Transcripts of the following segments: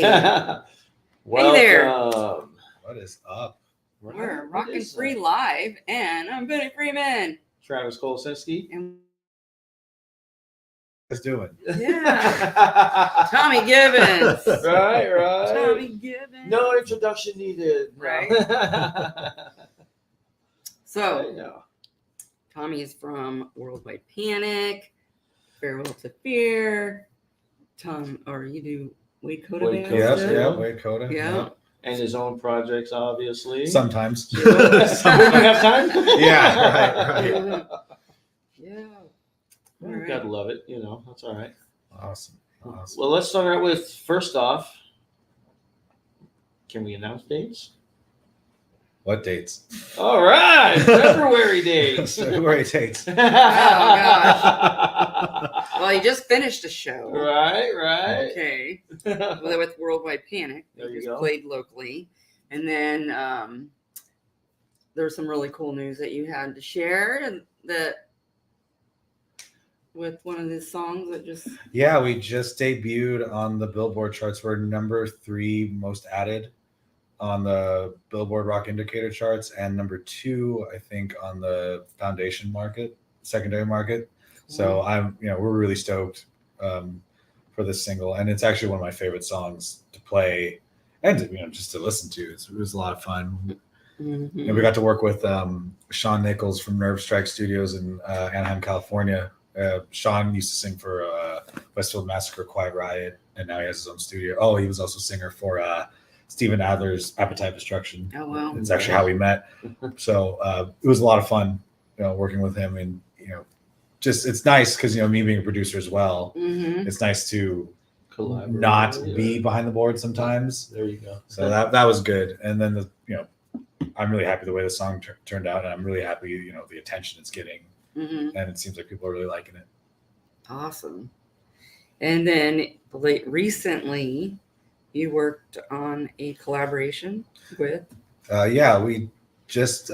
Welcome. Hey there. What is up? We're Rockin' Free Live, and I'm Benny Freeman. Travis Kolosinski. And what's doing? Yeah. Tommy Gibbons. Right. Tommy Gibbons. No introduction needed. Right. So, Tommy is from Worldwide Panic, Farewell to Fear, you do Wade Coda Band? Yeah, Wade Coda. Yeah. And his own projects, obviously. Sometimes. Some when we have time. Yeah, right. Yeah. Well, right. Gotta love it, that's all right. Awesome. Well, let's start out with, first off, can we announce dates? What dates? All right, February dates. February dates. Oh gosh. Well, you just finished a show. Right. Okay. With Worldwide Panic. There you just go. Played locally, and then there was some really cool news that you had to share, and that with one of the songs that just. Yeah, we just debuted on the Billboard charts. We're number 3 most added on the Billboard Rock Indicator charts, and number 2, I think, on the foundation market, secondary market. Cool. So we're really stoked for this single, and it's actually one of my favorite songs to play and just to listen to. It was a lot of fun. Mm-hmm. And we got to work with Sean Nichols from Nerve Strike Studios in Anaheim, California. Sean used to sing for Westfield Massacre, Quiet Riot, and now he has his own studio. Oh, he was also singer for Steven Adler's Appetite Destruction. Oh, wow. It's actually how we met. So it was a lot of fun, working with him. And, just it's nice because, me being a producer as well, mm-hmm. It's nice to collaborate, not be behind the board sometimes. There you go. So that was good. And then, I'm really happy the way the song turned out. And I'm really happy, the attention it's getting. Mm-hmm. And it seems like people are really liking it. Awesome. And then recently, you worked on a collaboration with? We just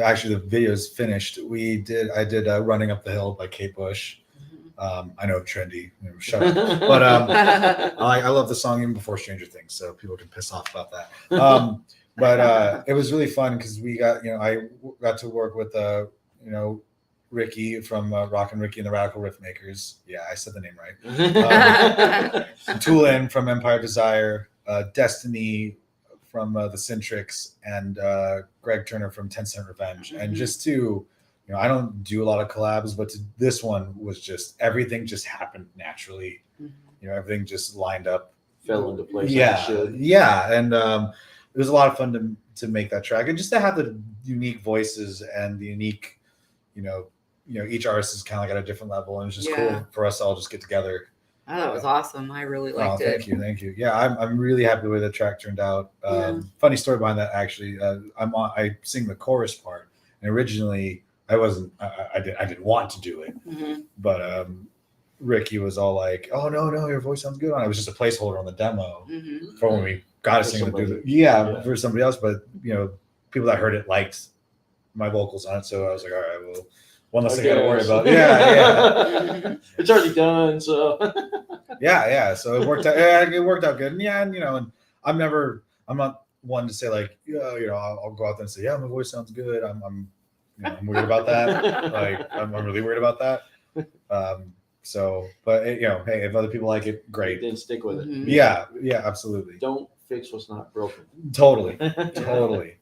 actually the video's finished. I did Running Up the Hill by Kate Bush. Mm-hmm. I know, trendy, shut up. But I love the song even before Stranger Things, so people can piss off about that. But it was really fun because we got, I got to work with Ricky from Rockin' Ricky and the Radical Riff Makers. Yeah, I said the name right. Tulin from Empire Desire, Destiny from the Centrics, and Greg Turner from 10 Cent Revenge. Mm-hmm. And just to, I don't do a lot of collabs, but this one was just, everything just happened naturally. Mm-hmm. Everything just lined up. Fell into place. Yeah. And it was a lot of fun to make that track. And just to have the unique voices and the unique, each artist is kind of got a different level, and it's just cool for us to all just get together. Oh, that was awesome. I really liked it. Thank you. Yeah, I'm really happy the way the track turned out. Funny story behind that, actually. I sing the chorus part, and originally I didn't want to do it, mm-hmm. But Ricky was all like, "Oh no, your voice sounds good." And it was just a placeholder on the demo mm-hmm. for when we got to sing it. For somebody else, but people that heard it liked my vocals on it, so I was like, all right, well. One less thing I got to worry about. Yeah. It's already done, so. Yeah. So it worked out. Yeah, it worked out good. And and I'm not one to say like, I'll go out there and say, yeah, my voice sounds good. I'm worried about that. Like, I'm really worried about that. But hey, if other people like it, great. Then stick with it. Mm-hmm. Yeah, absolutely. Don't fix what's not broken. Totally.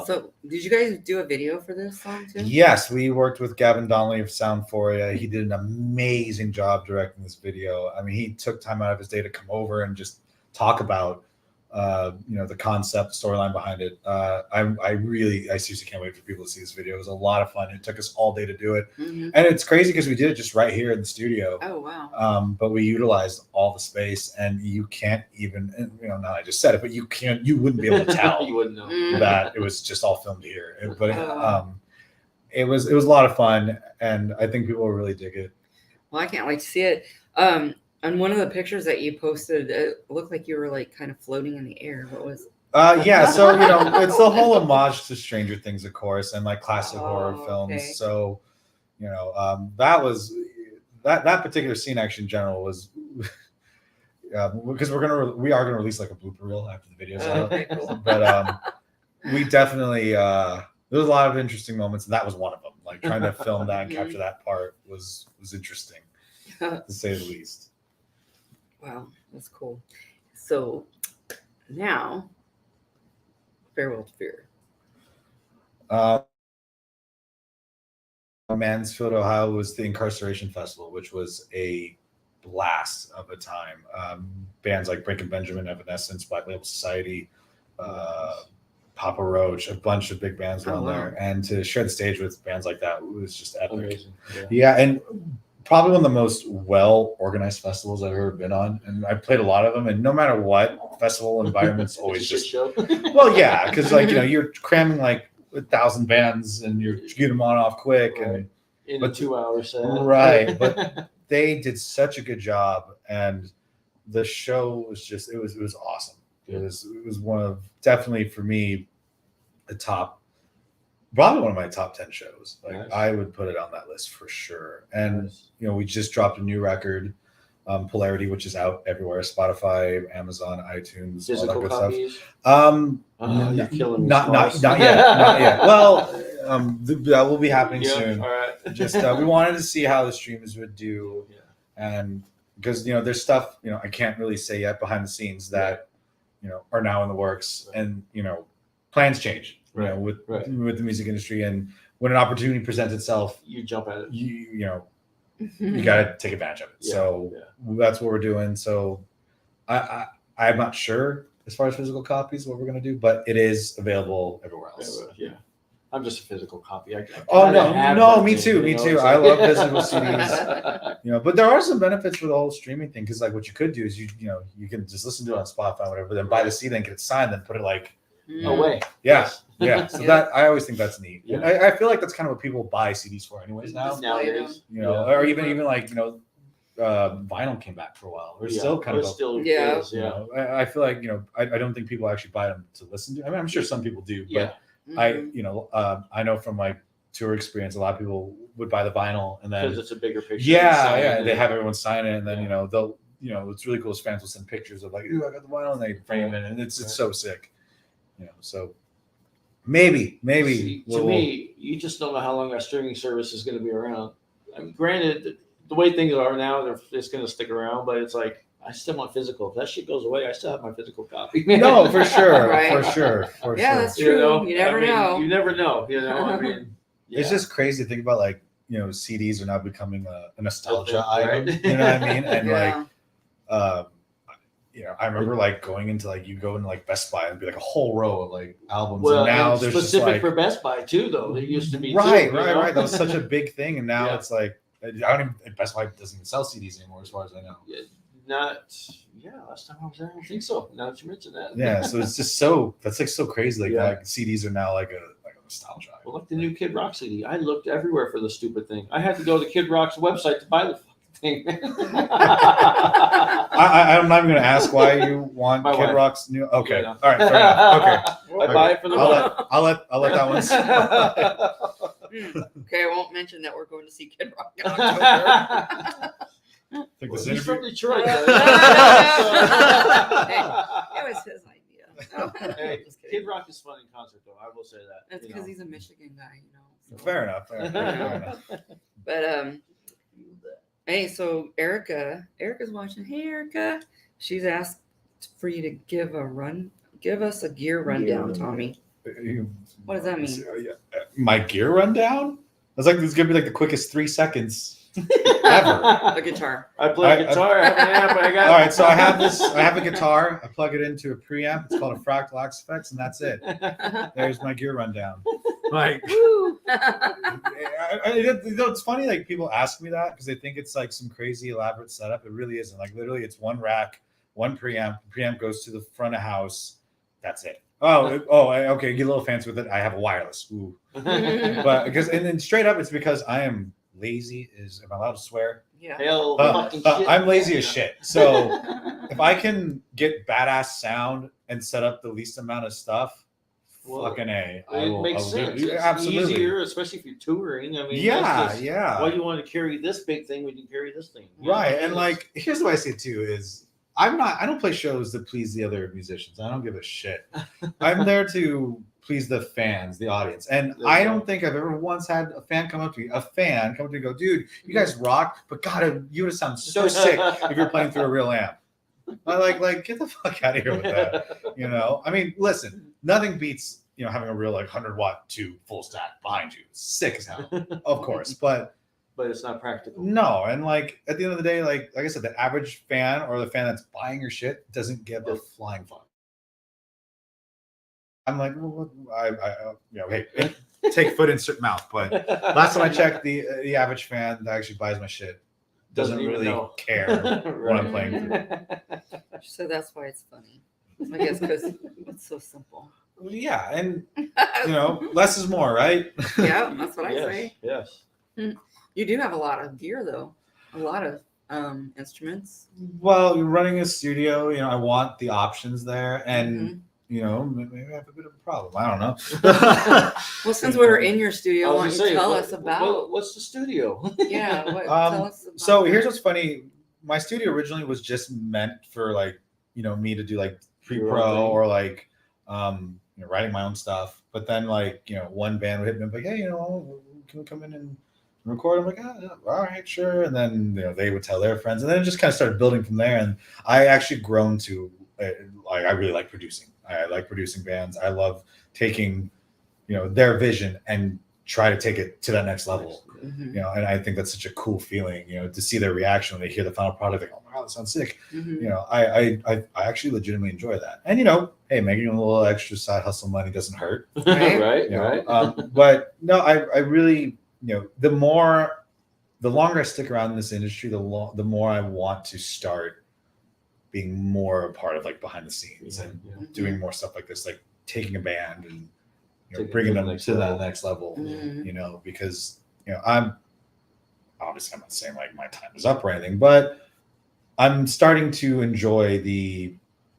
So, did you guys do a video for this song too? Yes, we worked with Gavin Donnelly of Soundphoria. He did an amazing job directing this video. I mean, he took time out of his day to come over and just talk about, the concept, storyline behind it. I seriously can't wait for people to see this video. It was a lot of fun. It took us all day to do it, mm-hmm. and it's crazy because we did it just right here in the studio. Oh wow! But we utilized all the space, and you can't even, now I just said it, but you wouldn't be able to tell you wouldn't know that it was just all filmed here. But it was a lot of fun, and I think people will really dig it. Well, I can't wait to see it. On one of the pictures that you posted, it looked like you were like kind of floating in the air. What was it? So it's the whole homage to Stranger Things, of course, and like classic horror films. Okay. So that was that particular scene actually in general was because we are gonna release like a blooper reel after the video's Oh, out. okay, cool. But we definitely there was a lot of interesting moments, and that was one of them. Like trying to film that and capture that part was interesting, to say the least. Wow, that's cool. So now, Farewell to Fear. Mansfield, Ohio was the Incarceration Festival, which was a blast of a time. Bands like Breaking Benjamin, Evanescence, Black Label Society, Papa Roach, a bunch of big bands were on there. And to share the stage with bands like that was just epic. Amazing. Yeah, and probably one of the most well-organized festivals I've ever been on. And I played a lot of them, and no matter what, festival environment's always It's a just... shit show. Well, yeah, because like, you're cramming like 1,000 bands and you're getting them on off quick. Right. And In a 2-hour set. Right, but they did such a good job, and the show was just it was awesome. It was one of, definitely for me, probably one of my top 10 shows. Like Nice. I would put it on that list for sure. And we just dropped a new record, Polarity, which is out everywhere: Spotify, Amazon, iTunes, all that Physical good copies. stuff. You're killing me. Not Smalls. yet. Well, that will be happening Yep, soon. all right. Just we wanted to see how the streamers would do, and because there's stuff I can't really say yet behind the scenes that are now in the works, and plans change with the music industry, and when an opportunity presents itself, You jump at it. you got to take advantage of it. So that's what we're doing. So I'm not sure as far as physical copies what we're going to do, but it is available everywhere else. Yeah. I'm just a physical copy. I Oh kinda have no, that me thing, too. Me you know, too. it's I like- love physical CDs. But there are some benefits for the whole streaming thing, because like what you could do is you can just listen to it on Spotify, whatever, then buy the CD, then get it signed, then put it like Away. yeah. So Yeah. that I always think that's neat. Yeah. I feel like that's kind of what people buy CDs for anyways now. Nowadays. Or even like vinyl came back for a while. We're still kind of still Yeah. is, I feel like I don't think people actually buy them to listen to. I mean, I'm sure some people do, but Mhm. I know from my tour experience, a lot of people would buy the vinyl and then because it's a bigger picture. they have everyone sign it, and then they'll it's really cool as fans will send pictures of like, ooh, I got the vinyl, and they frame it, and it's so sick. So maybe See, to me, you just don't know how long that streaming service is going to be around. I mean, granted, the way things are now, it's going to stick around, but it's like, I still want physical. If that shit goes away, I still have my physical copy. no, for sure, Right. for sure. Yeah, that's true. You never I mean, know. You never know. I mean, It's just crazy to think about, like, CDs are now becoming a nostalgia Right. item. You know what I mean? And Yeah. like, I remember like going into like, you go into like Best Buy and be like a whole row of like albums. well, and now and there's specific just like, for Best Buy too, though. It used to be right. too, That was such a big thing, and now Yeah. it's like I don't even, Best Buy doesn't even sell CDs anymore, as far as I know. Last time I was there, I don't think so. Now that you mention that. Yeah, so it's just that's like so crazy. Like, like CDs are now like a nostalgia item. Well, like the new Kid Rock CD, I looked everywhere for the stupid thing. I had to go to Kid Rock's website to buy the fucking thing. I'm not even going to ask why you want My Kid wife. Rock's new. Okay, Yeah. all right, fair enough. Okay, I buy it for the I'll let that one slide. Okay, I won't mention that we're going to see Kid Rock in October. I think Well, this he's from interview. Detroit. Hey, though. it was his idea. No, Hey, just kidding. Kid Rock is fun in concert, though. I will say that. That's you because know. he's a Michigan guy, so. Fair enough. Fair enough. But hey, so Erica's watching. Hey, Erica, she's asked for you to give us a gear rundown, Tommy. What does that mean? My gear rundown? I was like, this is gonna be like the quickest 3 seconds ever. A guitar. I play guitar. I have an amp. I got. All right, so I have a guitar. I plug it into a preamp. It's called a Fractal Axe-Fx, and that's it. There's my gear rundown. Like, Woo! it's funny. Like, people ask me that because they think it's like some crazy elaborate setup. It really isn't. Like, literally, it's one rack, one preamp. The preamp goes to the front of house. That's it. Okay. Get a little fancy with it. I have a wireless. Ooh. But and then straight up, it's because I am lazy. Am I allowed to swear? Yeah. Hell, fucking shit. I'm lazy as shit. So if I can get badass sound and set up the least amount of stuff, fucking A. It makes sense. It's Absolutely. easier, especially if you're touring. I mean, Yeah. Why do you want to carry this big thing when you can carry this thing? Right. And like, here's the way I see it too is I don't play shows to please the other musicians. I don't give a shit. I'm there to please the fans, the audience. And I don't think I've ever once had a fan come up to me and go, dude, you guys rock, but God, you would sound so sick if you're playing through a real amp. I like get the fuck out of here with that. You know, I mean, listen, nothing beats, you know, having a real like 100-watt to full stack behind you. Sick as hell, of course, but it's not practical. no. And like at the end of the day, like I said, the average fan or the fan that's buying your shit doesn't give a flying fuck. I'm like, well, you know, hey, take foot insert mouth. But last time I checked, the average fan that actually buys my shit doesn't really care what I'm playing through. So that's why it's funny. I guess because it's so simple. Yeah, and you know, less is more, right? Yeah, that's what I Yes, say. yes. You do have a lot of gear, though. A lot of instruments. Well, you're running a studio, you know, I want the options there, and you know, maybe I have a bit of a problem. I don't know. Well, since we were in your studio, I why was don't you gonna say, tell what- us about? what's the studio? Yeah, tell us about So that. here's what's funny. My studio originally was just meant for like, you know, me to do like pre-pro or like you know, writing my own stuff. But then like, you know, one band would hit me up like, hey, you know, can we come in and record? I'm like, oh, all right, sure. And then, you know, they would tell their friends, and then it just kind of started building from there. And I actually grown to like, I really like producing. I like producing bands. I love taking, you know, their vision and try to take it to that next level. Mhm. You know, and I think that's such a cool feeling, you know, to see their reaction when they hear the final product, like, oh my God, that sounds sick. Mhm. You know, I actually legitimately enjoy that. And, you know, hey, making a little extra side hustle money doesn't hurt. right, You know? right. But no, I really, you know, the longer I stick around in this industry, the more I want to start being more a part of like behind the scenes and doing more stuff like this, like taking a band and, you know, bringing them to that next level, you know, because, you know, I'm not saying like my time is up or anything, but I'm starting to enjoy the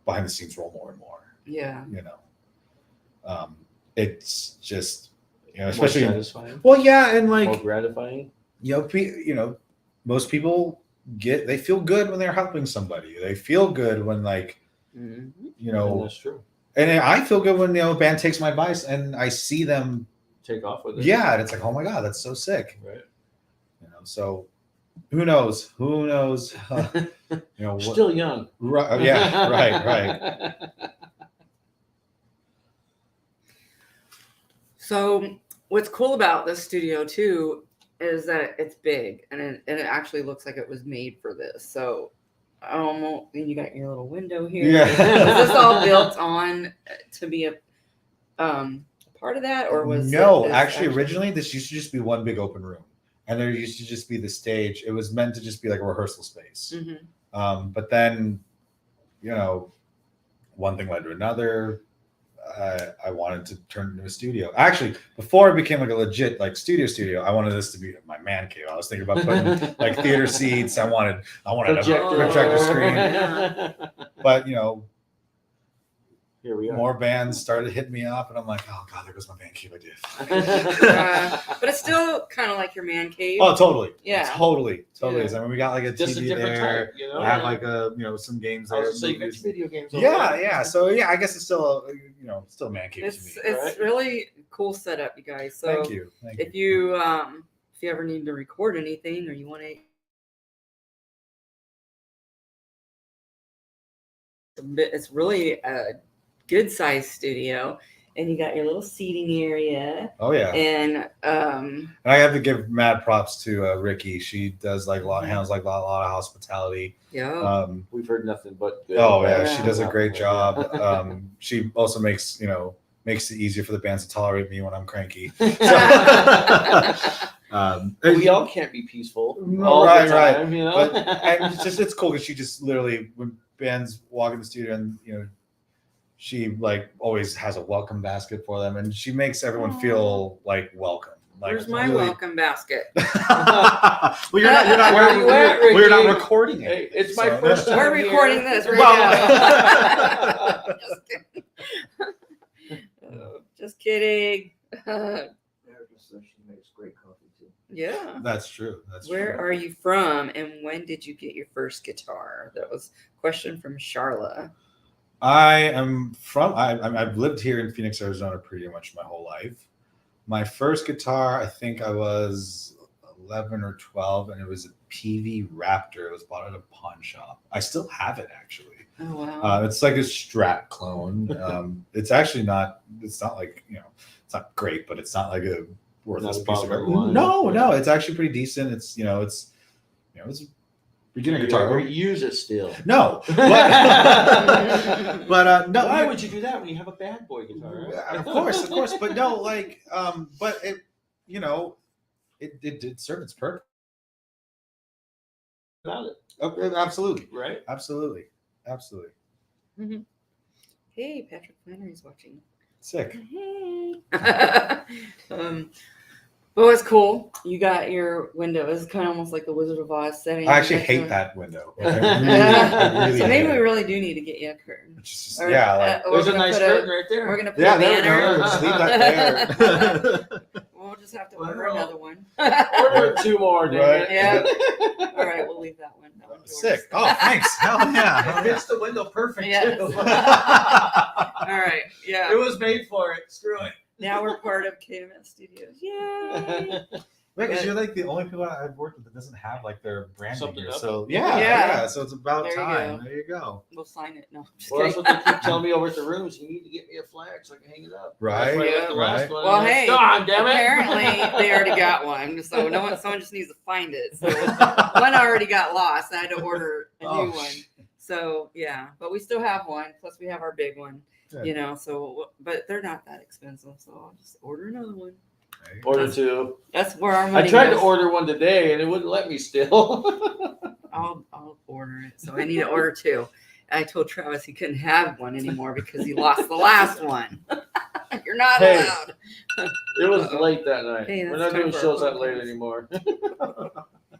behind the scenes role more and more. Yeah. You know, it's just, you know, More especially satisfying. well, yeah, and like More gratifying. you know, most people they feel good when they're helping somebody. They feel good when like, Mhm. you know, And that's true. and I feel good when, you know, a band takes my advice and I see them Take off with it. yeah, and it's like, oh my God, that's so sick. Right. You know, so who knows? You know, what, Still young. right, yeah, right. So what's cool about this studio too is that it's big and it actually looks like it was made for this. So and you got your little window here. Yeah. Is this all built on to be a part of that, or was no? Actually, originally this used to just be one big open room, and there used to just be the stage. It was meant to just be like a rehearsal space. Mm-hmm. But then, you know, one thing led to another. I wanted to turn it into a studio. Actually, before it became like a legit like studio, I wanted this to be my man cave. I was thinking about putting like theater seats. I wanted a projector screen. But you know, here we are. more bands started hitting me up, and I'm like, oh God, there goes my man cave idea. But it's still kind of like your man cave. Oh, totally. Yeah. Totally Yeah. is. I mean, we got like a Just a TV different there. type, you know. I have like a, you know, some games I there. was saying, you got your video games. over Yeah, there. yeah. So yeah, I guess it's still a, you know, still man cave to me. It's right? really cool setup, you guys. So Thank you. if you ever need to record anything or you want to, it's really a good sized studio, and you got your little seating area. Oh yeah. And And I have to give mad props to Ricky. She does like handles like a lot of hospitality. yeah, We've heard nothing but good. Oh yeah, Yeah. she does a great job. She also makes it easier for the bands to tolerate me when I'm cranky. We all can't be peaceful all Right, the time, you know. But and it's cool because she just literally, when bands walk in the studio, and you know, she like always has a welcome basket for them, and she makes everyone feel like welcome. Like, where's my really... welcome basket? Well, you're not. Where are you at, Ricky? We're not recording it. Hey, it's my first time. We're here. recording this right Well- now. Just kidding. Erica says she makes great coffee too. Yeah. That's true. That's Where true. are you from, and when did you get your first guitar? That was a question from Charla. I am from. I've lived here in Phoenix, Arizona, pretty much my whole life. My first guitar, I think I was 11 or 12, and it was a PV Raptor. It was bought at a pawn shop. I still have it actually. Oh wow. It's like a Strat clone. It's actually not. It's not like it's not great, but it's not like a worthless Not a piece of bottom garbage. line. No, it's actually pretty decent. It's it's a beginner You guitar. ever use it still? No, but, no. Why would you do that when you have a bad boy guitar? Right? Of course, but no, like, but it, it did serve its purpose. About it, Okay, absolutely, right? absolutely. Hey, Patrick Flannery's watching. Sick. Hey. But it's cool. You got your window. It's kind of almost like the Wizard of Oz setting. I actually hate that window. Like, I really So hate maybe we it. really do need to get you a curtain. It's just, Or, yeah, like, we're There's a gonna nice put curtain right there. We're gonna put yeah, a there we banner. go. Just leave that there. We'll just have to order Well, another one. Order 2 more, dude. Right. Yeah. All right, we'll leave that one. That one's yours. Sick. Oh, thanks. Hell yeah. It fits the window perfect Yes. too. All right. Yeah. It was made for it. Screw it. Now we're part of KMS Studios. Yay! Because you're like the only people I've worked with that doesn't have like their branding Something here. up. So Yeah. yeah. So it's about There you time. go. There you go. We'll sign it. No, I'm just Well, that's kidding. what they keep telling me over at the rooms. You need to get me a flag so I can hang it up. Right, That's why I left the last right. one. Well, hey, God damn it. apparently they already got one, so someone just needs to find it. So one already got lost. I had to order a new one. So yeah, but we still have one. Plus we have our big one. Good. So but they're not that expensive. So I'll just order another one. Right. Order 2. That's where our money I tried goes. to order one today and it wouldn't let me still. I'll order it. So I need to order 2. I told Travis he couldn't have one anymore because he lost the last one. You're not Hey. allowed. It was late that night. Hey, We're that's not doing time for shows our that late podcast. anymore.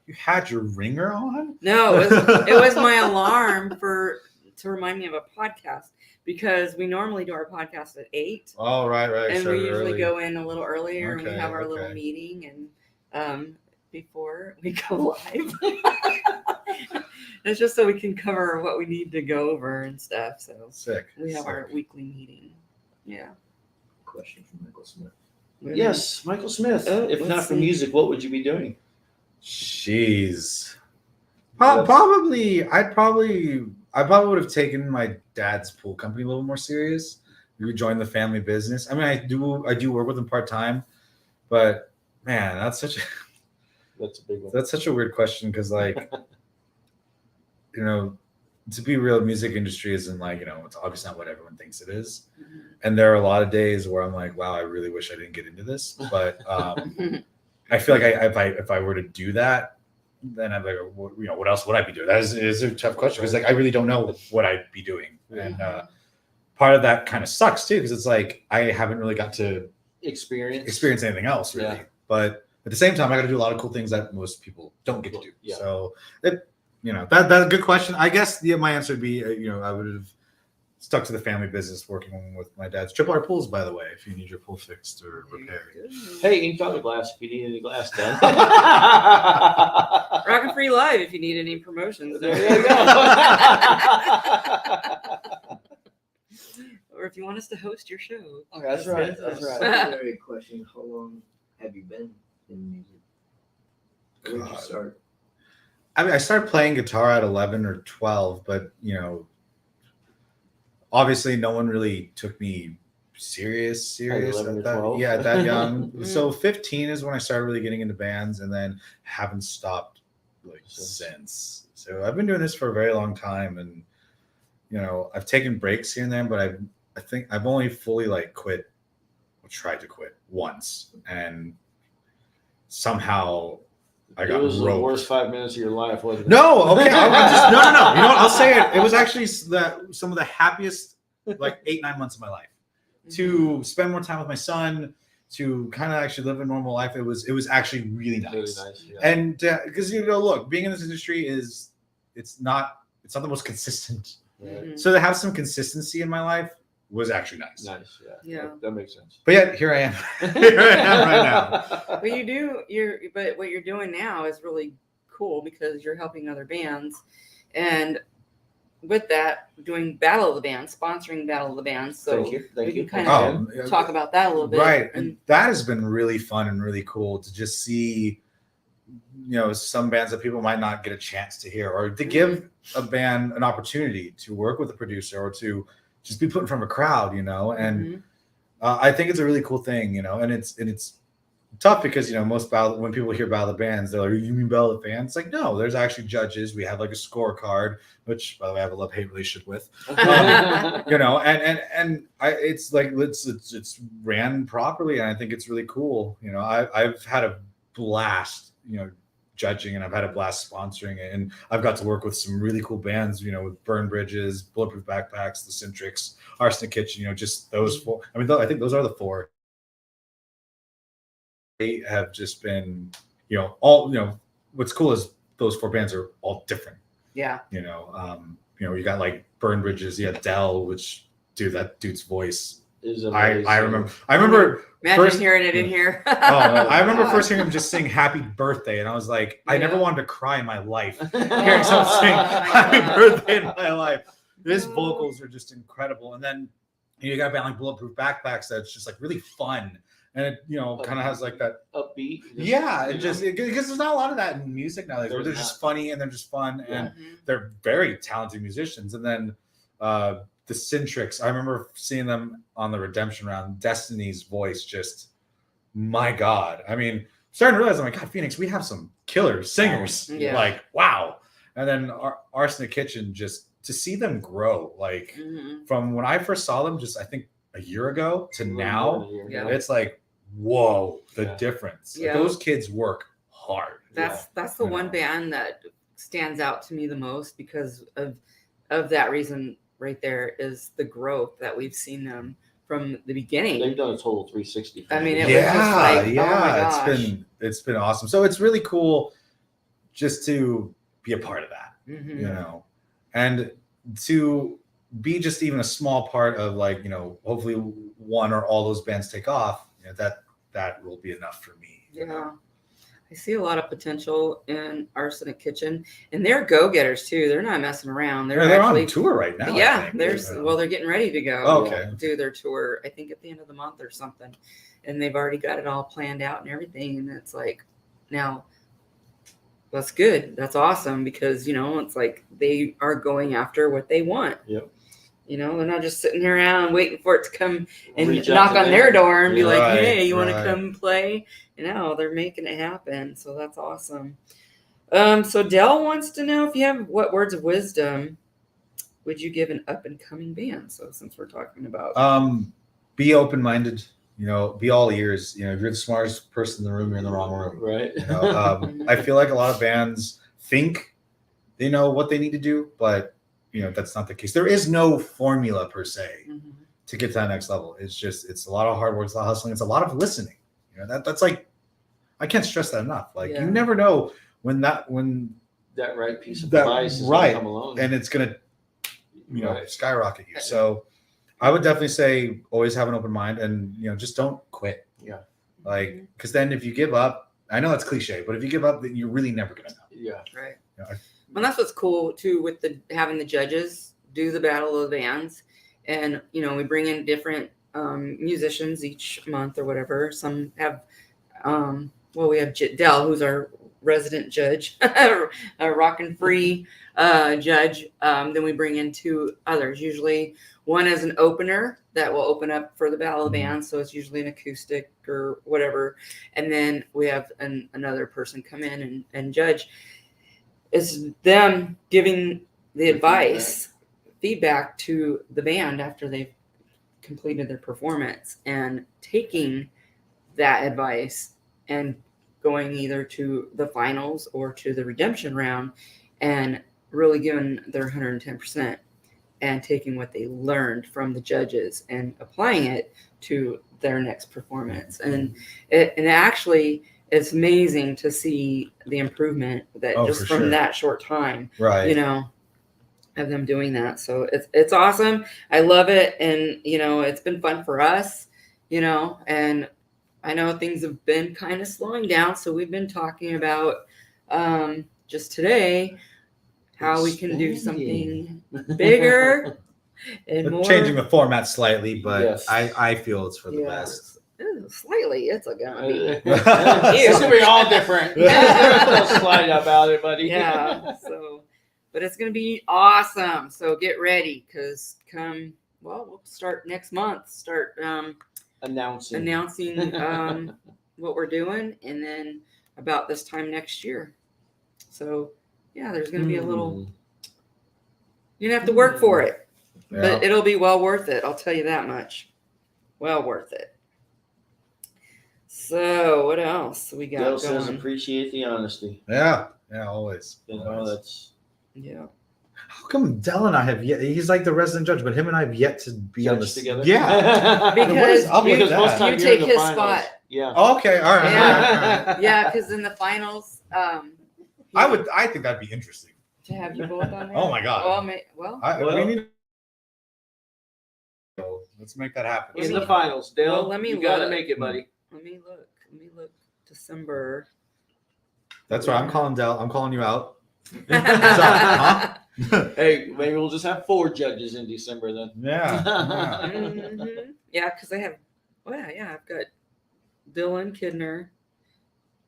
You had your ringer on? No, it was my alarm to remind me of a podcast because we normally do our podcast at 8. Oh, right. And Started we usually early. go in a little earlier and we Okay, have our little okay. meeting and before we go live. It's just so we can cover what we need to go over and stuff. So Sick. we have Sick. our weekly meeting. Yeah. Question from Michael Smith. What Yes, Michael Smith. Oh, If let's not for see. music, what would you be doing? Jeez. Yes. I probably would have taken my dad's pool company a little more serious. We would join the family business. I mean, I do work with him part time, but man, that's such That's a big one. a weird question because like, to be real, music industry isn't like it's obviously not what everyone thinks it is, Mhm. and there are a lot of days where I'm like, wow, I really wish I didn't get into this, but I feel like if I were to do that. Then I'm like, what else would I be doing? That is a tough question because like I really don't know what I'd be doing, and part of that kind of sucks too because it's like I haven't really got to experience anything else really. Yeah. But at the same time, I got to do a lot of cool things that most people don't get to do. Yeah. So that's a good question. I guess my answer would be I would have stuck to the family business, working with my dad's Triple R Pools, by the way, if you need your pool fixed or repaired. Hey, ink on the glass if you need any glass done. Rockin' Free Live if you need any promotions. There you go. Or if you want us to host your show. That's right. That's right. Secondary question: how long have you been in music? Where did you God. start? I mean, I started playing guitar at 11 or 12, but obviously no one really took me serious 11 at or that, 12? yeah, at that young. So 15 is when I started really getting into bands, and then haven't stopped like since. So I've been doing this for a very long time, and I've taken breaks here and there, but I think I've only fully like quit or tried to quit once, and somehow I got It was the roped. worst 5 minutes of your life, wasn't it? No, okay. I'm just no. You know what? I'll say it. It was actually some of the happiest, like 8-9 months of my life. To spend more time with my son, to kind of actually live a normal life. It was actually really nice. Really nice. Yeah. And because look, being in this industry it's not the most consistent. Right. So to have some consistency in my life was actually nice. Nice. Yeah. Yeah. That makes sense. But yet here I am. Here I am right now. But what you're doing now is really cool because you're helping other bands, and with that, doing Battle of the Bands, sponsoring Battle of the Bands. So Thank you. we Thank can you. kind Once of again. talk about that a little bit. Right. And that has been really fun and really cool to just see, some bands that people might not get a chance to hear, or to give a band an opportunity to work with a producer or to just be put in front of a crowd, and Mhm. I think it's a really cool thing, and it's tough because when people hear Battle of the Bands, they're like, "You mean Battle of the Bands?" It's like, no, there's actually judges. We have like a scorecard, which by the way I have a love-hate relationship with. It's like it's ran properly, and I think it's really cool. I've had a blast, judging, and I've had a blast sponsoring it, and I've got to work with some really cool bands, with Burn Bridges, Bulletproof Backpacks, the Centrics, Arsenic Kitchen, just those four. I mean, I think those are the four. They have just been, all, what's cool is those four bands are all different. Yeah. You got like Burn Bridges, you got Dell, which that dude's voice. Is I amazing. remember Imagine first hearing it in here. I remember first hearing him just sing Happy Birthday, and I was like, I never Yeah. wanted to cry in my life hearing someone sing my Happy God. Birthday in my life. His vocals are just incredible. And then you got a band like Bulletproof Backpacks that's just like really fun. And it, kind of has like that upbeat. because there's not a lot of that in music nowadays. Where they're just funny and they're just fun and they're very talented musicians. And then the Centrics, I remember seeing them on the Redemption round. Destiny's voice, just my God. I mean, starting to realize, I'm like, God, Phoenix, we have some killer singers. Yeah. Like, wow. And then Arsenic Kitchen, just to see them grow, like from when I first saw them, just I think a year ago to now, it's like, whoa, the difference. Like, those kids work hard. That's the one band that stands out to me the most because of that reason right there is the growth that we've seen them from the beginning. They've done a total 360. I mean, it was just like, oh my gosh. It's been awesome. So it's really cool just to be a part of that, and to be just even a small part of, like, hopefully one or all those bands take off. That will be enough for me. Yeah. I see a lot of potential in Arsenic Kitchen, and they're go-getters too. They're not messing around. They're actually on tour right now. Yeah, they're getting ready to go. Okay. Do their tour, I think at the end of the month or something, and they've already got it all planned out and everything. And it's like, now that's good. That's awesome because it's like they are going after what they want. Yep. They're not just sitting around waiting for it to come and Reach out knock to on them. their door and be like, Right, hey, you want to right. come play? They're making it happen. So that's awesome. So Dell wants to know if you have what words of wisdom would you give an up and coming band? So since we're talking about be open-minded, be all ears. If you're the smartest person in the room, you're in the wrong room. Right. I feel like a lot of bands think they know what they need to do, but that's not the case. There is no formula per se to get to that next level. It's a lot of hard work, it's a lot of hustling, it's a lot of listening. That's like, I can't stress that enough. Like, you never know when that right piece of advice is going to come along, and it's going to skyrocket you. So I would definitely say always have an open mind, and just don't quit. Yeah. Like, because then if you give up, I know that's cliche, but if you give up, then you're really never going to know. Yeah. right. And that's what's cool too with having the judges do the Battle of the Bands, and we bring in different musicians each month or whatever. Some have we have Dell, who's our resident judge, a rock and free judge. Then we bring in two others. Usually one is an opener that will open up for the Battle of the Bands, so it's usually an acoustic or whatever. And then we have another person come in and judge. It's them giving the advice, feedback to the band after they've completed their performance, and taking that advice and going either to the finals or to the redemption round and really giving their 110% and taking what they learned from the judges and applying it to their next performance. And actually, it's amazing to see the improvement that from that short time, right. of them doing that. So it's awesome. I love it, and it's been fun for us, and I know things have been kind of slowing down, so we've been talking about just today how we can do something bigger and more. Changing the format slightly, but Yes. I feel it's for the Yeah. best. Slightly, it's gonna be. It's gonna be all different. There's no slide about it, buddy. Yeah. So, but it's gonna be awesome. So get ready, because we'll start next month. Start Announcing what we're doing, and then about this time next year. So yeah, there's gonna be a little. You're gonna have to work for it, but it'll be well worth it. I'll tell you that much. Well worth it. So what else we got Dale going? says appreciate the honesty. Yeah, always. That's Yeah. How come Dell and I have yet? He's like the resident judge, but him and I have yet to be on judges this together. Yeah, Because I'll be because that. most times You you're in take the his finals. spot. Yeah. Okay, all right. Yeah. All right. Yeah, because in the finals, I think that'd be interesting. to have you both on there. Oh my God. Well, We need. Let's make that happen. In the finals, Dale. Well, let me you gotta look. make it, buddy. let me look. December. That's right. I'm calling Dell. I'm calling you out. Hey, maybe we'll just have 4 judges in December then. Yeah. Mhm. Yeah, because I have. Well, yeah, I've got Dylan Kidner,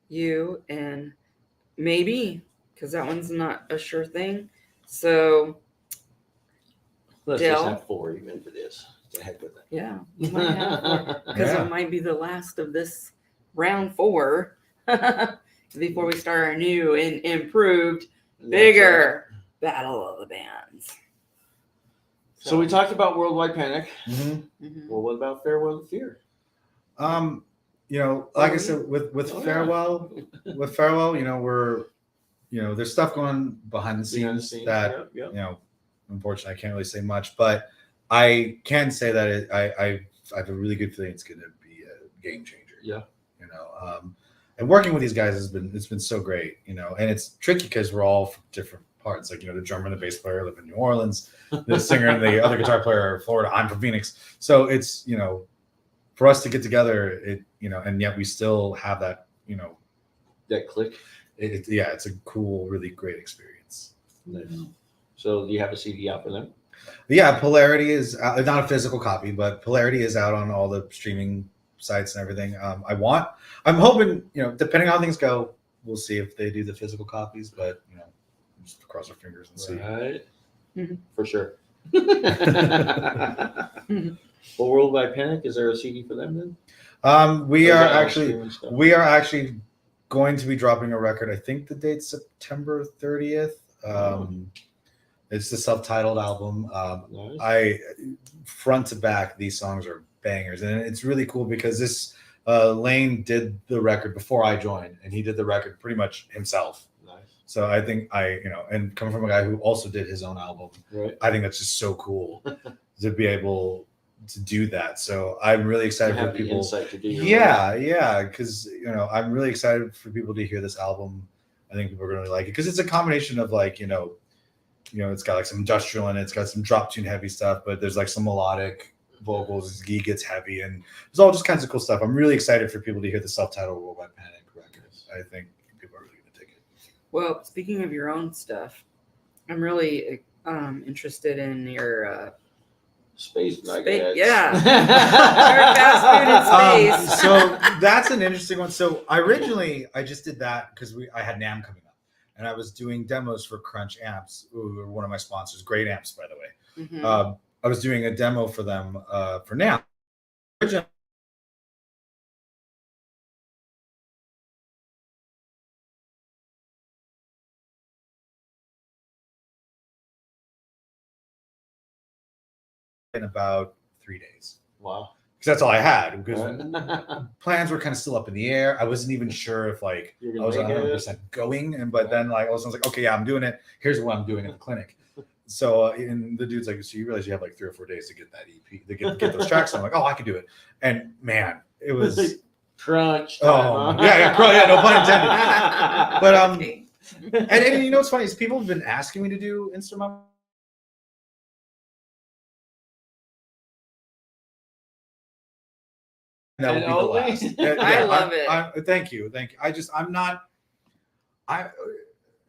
you, and maybe because that one's not a sure thing. So Let's Dale? just have 4, even if it is. To heck with it. yeah, we might have because Yeah. it might be the last of this round 4 before we start our new and improved, bigger Battle of the Bands. So we talked about Worldwide Panic. Mhm. Mhm. Well, what about Farewell to Fear? Like I said, with Oh, farewell, we're, there's stuff going behind the scenes that, Yep. unfortunately I can't really say much, but I can say that I have a really good feeling it's going to be a game changer. Yeah. And working with these guys it's been so great, and it's tricky because we're all from different parts. Like, the drummer and the bass player live in New Orleans, the singer and the other guitar player are in Florida. I'm from Phoenix. So it's, for us to get together, and yet we still have that, That click. it's a cool, really great experience. Nice. So do you have a CD out for them? Yeah, Polarity is out, not a physical copy, but Polarity is out on all the streaming sites and everything. I'm hoping, depending on how things go, we'll see if they do the physical copies, but just cross our fingers and see. Right. Mhm. For sure. Well, Worldwide Panic, is there a CD for them then? We Or is are that all actually streaming stuff? going to be dropping a record. I think the date's September 30th. It's the self-titled album. Nice. Front to back, these songs are bangers, and it's really cool because this Lane did the record before I joined, and he did the record pretty much himself. Nice. So I think and coming from a guy who also did his own album, Right. I think that's just so cool to be able to do that. So I'm really excited have for the people. insight to do your Yeah, because I'm really excited for people to hear this album. I think people are going to like it because it's a combination of like it's got like some industrial in it, it's got some drop tune heavy stuff, but there's like some melodic vocals. He gets heavy, and there's all just kinds of cool stuff. I'm really excited for people to hear the self-titled Worldwide Panic records. I think people are really going to dig it. Well, speaking of your own stuff, I'm really interested in your Space Nuggets. yeah. Your fast food in space. So that's an interesting one. So I just did that because I had NAMM coming up, and I was doing demos for Crunch Amps, who are one of my sponsors. Great amps, by the way. Mhm. I was doing a demo for them for NAMM. In about 3 days. Wow. Because that's all I had. Because Right. plans were kind of still up in the air. I wasn't even sure if like You're I gonna was make 100% going, but then like all of a sudden I was like, okay, yeah, I'm doing it. Here's what I'm doing in the clinic. So and the dude's like, so you realize you have like 3 or 4 days to get that EP, to get those tracks. I'm like, oh, I can do it. And man, it was Crunch. Oh, yeah, no pun intended. But and what's funny is people have been asking me to do instrumental That will be the only? last. I love it. Thank you. I'm not. I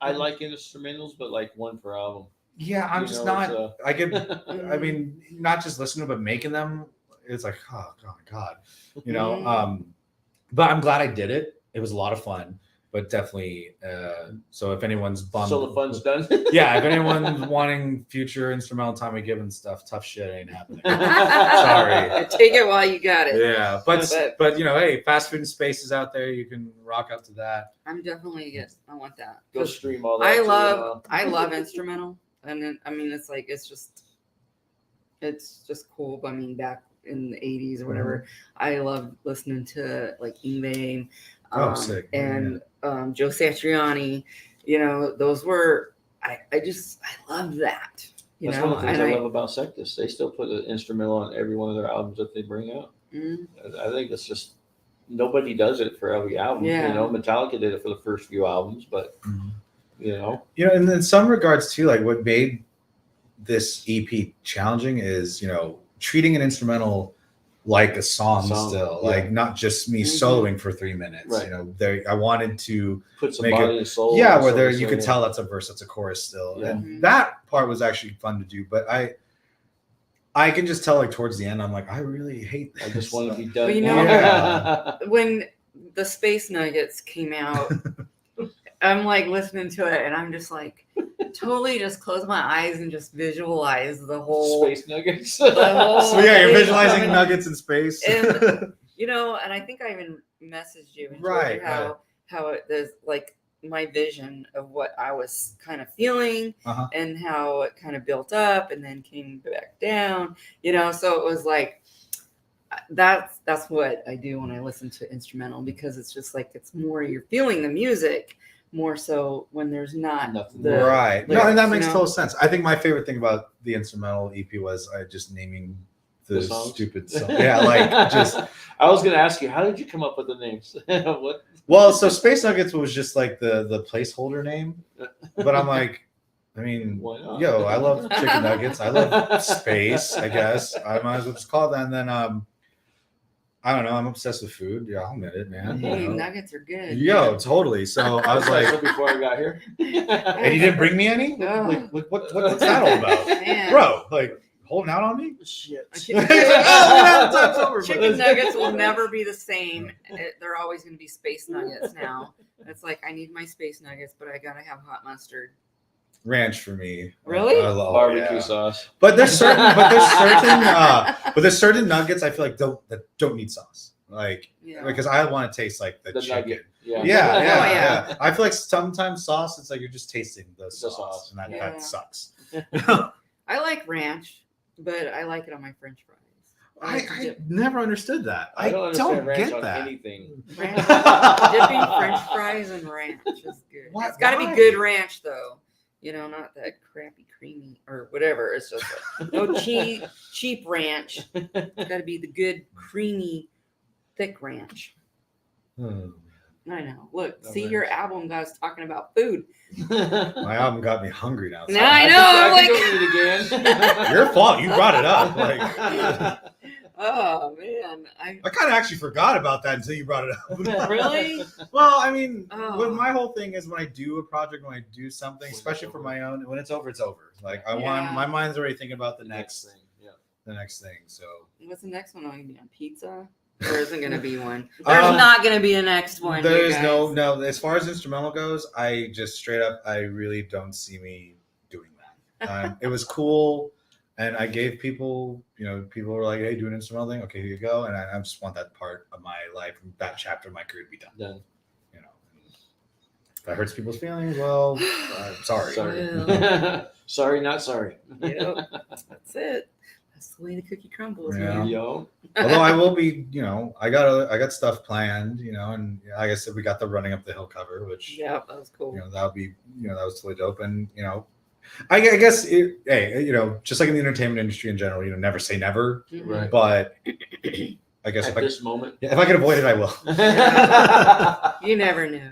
I like instrumentals, but like one per album. Yeah, I'm You just know, not. I could. I Mm. mean, not just listening, but making them. It's like, oh God, you know. Mm. But I'm glad I did it. It was a lot of fun. But definitely. So if anyone's bummed, So the fun's done. yeah, if anyone's wanting future instrumental Tommy Gibbons stuff, tough shit ain't happening. Sorry. Take it while you got it. Yeah, but you know, hey, fast food and space is out there. You can rock up to that. I'm definitely yes. I want that. Go 'Cause stream all that. I too, love instrumental, and then, I mean, it's like it's just cool. I mean, back in the '80s or whatever, I loved listening to like Yngwie, Sick. and Joe Satriani. You know, those were I love that. You That's know, one of the things and I love about Sectus. They still put an instrumental on every one of their albums that they bring out. Mm, I think it's just nobody does it for every album. Yeah. You know, Metallica did it for the first few albums, but you know, And in some regards too, like what made this EP challenging is, you know, treating an instrumental like a song still, yeah. like not just me Mhm. soloing for 3 minutes. Right. You know, I wanted to put some make body it- and soul. yeah, and where so there to you say, could yeah. tell that's a verse, that's a chorus still. Yeah. And Mhm. that part was actually fun to do, but I can just tell like towards the end, I'm like, I really hate this. I just want to be done. Well, you now. know- Yeah. when the Space Nuggets came out, I'm like listening to it, and I'm just like totally just close my eyes and just visualize the whole. Space Nuggets. whole So yeah, you're thing visualizing coming. nuggets in space. And- You know, and I think I even messaged you and told Right, you how it there's like my vision of what I was kind of feeling Uh-huh. and how it kind of built up and then came back down. You know, so it was like that's what I do when I listen to instrumental, because it's just like it's more you're feeling the music more so when there's not Nothing. the Right. No, lyrics, and that you makes know? total sense. I think my favorite thing about the instrumental EP was just naming the The songs? stupid song. Yeah, like just I was gonna ask you, how did you come up with the names? What? well, so Space Nuggets was just like the placeholder name, but I'm like, I mean, Why not? yo, I love chicken nuggets. I love space. I guess I might as well just call it that. And then I don't know. I'm obsessed with food. Yeah, I'll admit it, man. Hey, You know? nuggets are good. Yo, totally. So I was like, So before I got here. and you didn't bring me any? No. What's that all about, Man. bro? Like holding out on me? Shit. Chicken He's like, oh, yeah, time's over, Chicken but- nuggets will never be the same. They're always going to be space nuggets now. It's like I need my space nuggets, but I gotta have hot mustard. Ranch for me. Really? I love Barbecue yeah. sauce. But there's certain nuggets I feel like that don't need sauce. Like Yeah. because I want to taste like the chicken. nugget. Yeah. Yeah, yeah, Oh, yeah. yeah. I feel like sometimes sauce, it's like you're just tasting the sauce, sauce. and that, Yeah. that sucks. I like ranch, but I like it on my French fries. like to I dip- never understood that. I don't understand ranch get on that. anything. ranch, dipping French fries in ranch is good. Why- It's got to be why? good ranch though. You know, not that crappy creamy or whatever. It's just like, no cheap ranch. It's got to be the good creamy, thick ranch. Hmm. I know. Look, No see ranch. your album got us talking about food. My album got me hungry now. Now I know, I'm I can like- go eat again. Your fault. You brought it up. Like Oh man, I I kind of actually forgot about that until you brought it up. really. Well, I mean, Oh. what my whole thing is when I do a project, when I do something, When it's especially for over. my own, when it's over, it's over. Like I Yeah. want my mind's already thinking about the next thing. Yeah. thing. So What's the next one? Going to be on pizza? There isn't going to be one. There's Um, not going to be a next one. there you is guys. no. As far as instrumental goes, I just straight up, I really don't see me doing that. It was cool, and I gave people, people were like, "Hey, do an instrumental thing." Okay, here you go. And I just want that part of my life, that chapter of my career to be done. Done. If that hurts people's feelings, well, I'm sorry. Sorry. Sorry, not sorry. Yep, that's it. That's the way the cookie crumbles, Yeah. man. Yo. Although I will be, I got stuff planned, and like I said, we got the Running Up the Hill cover, which Yep, that was cool. that'll be, that was totally dope, and I guess, just like in the entertainment industry in general, never say never, Mhm. Right. but I guess At this moment. if I can avoid it, I will. You never know.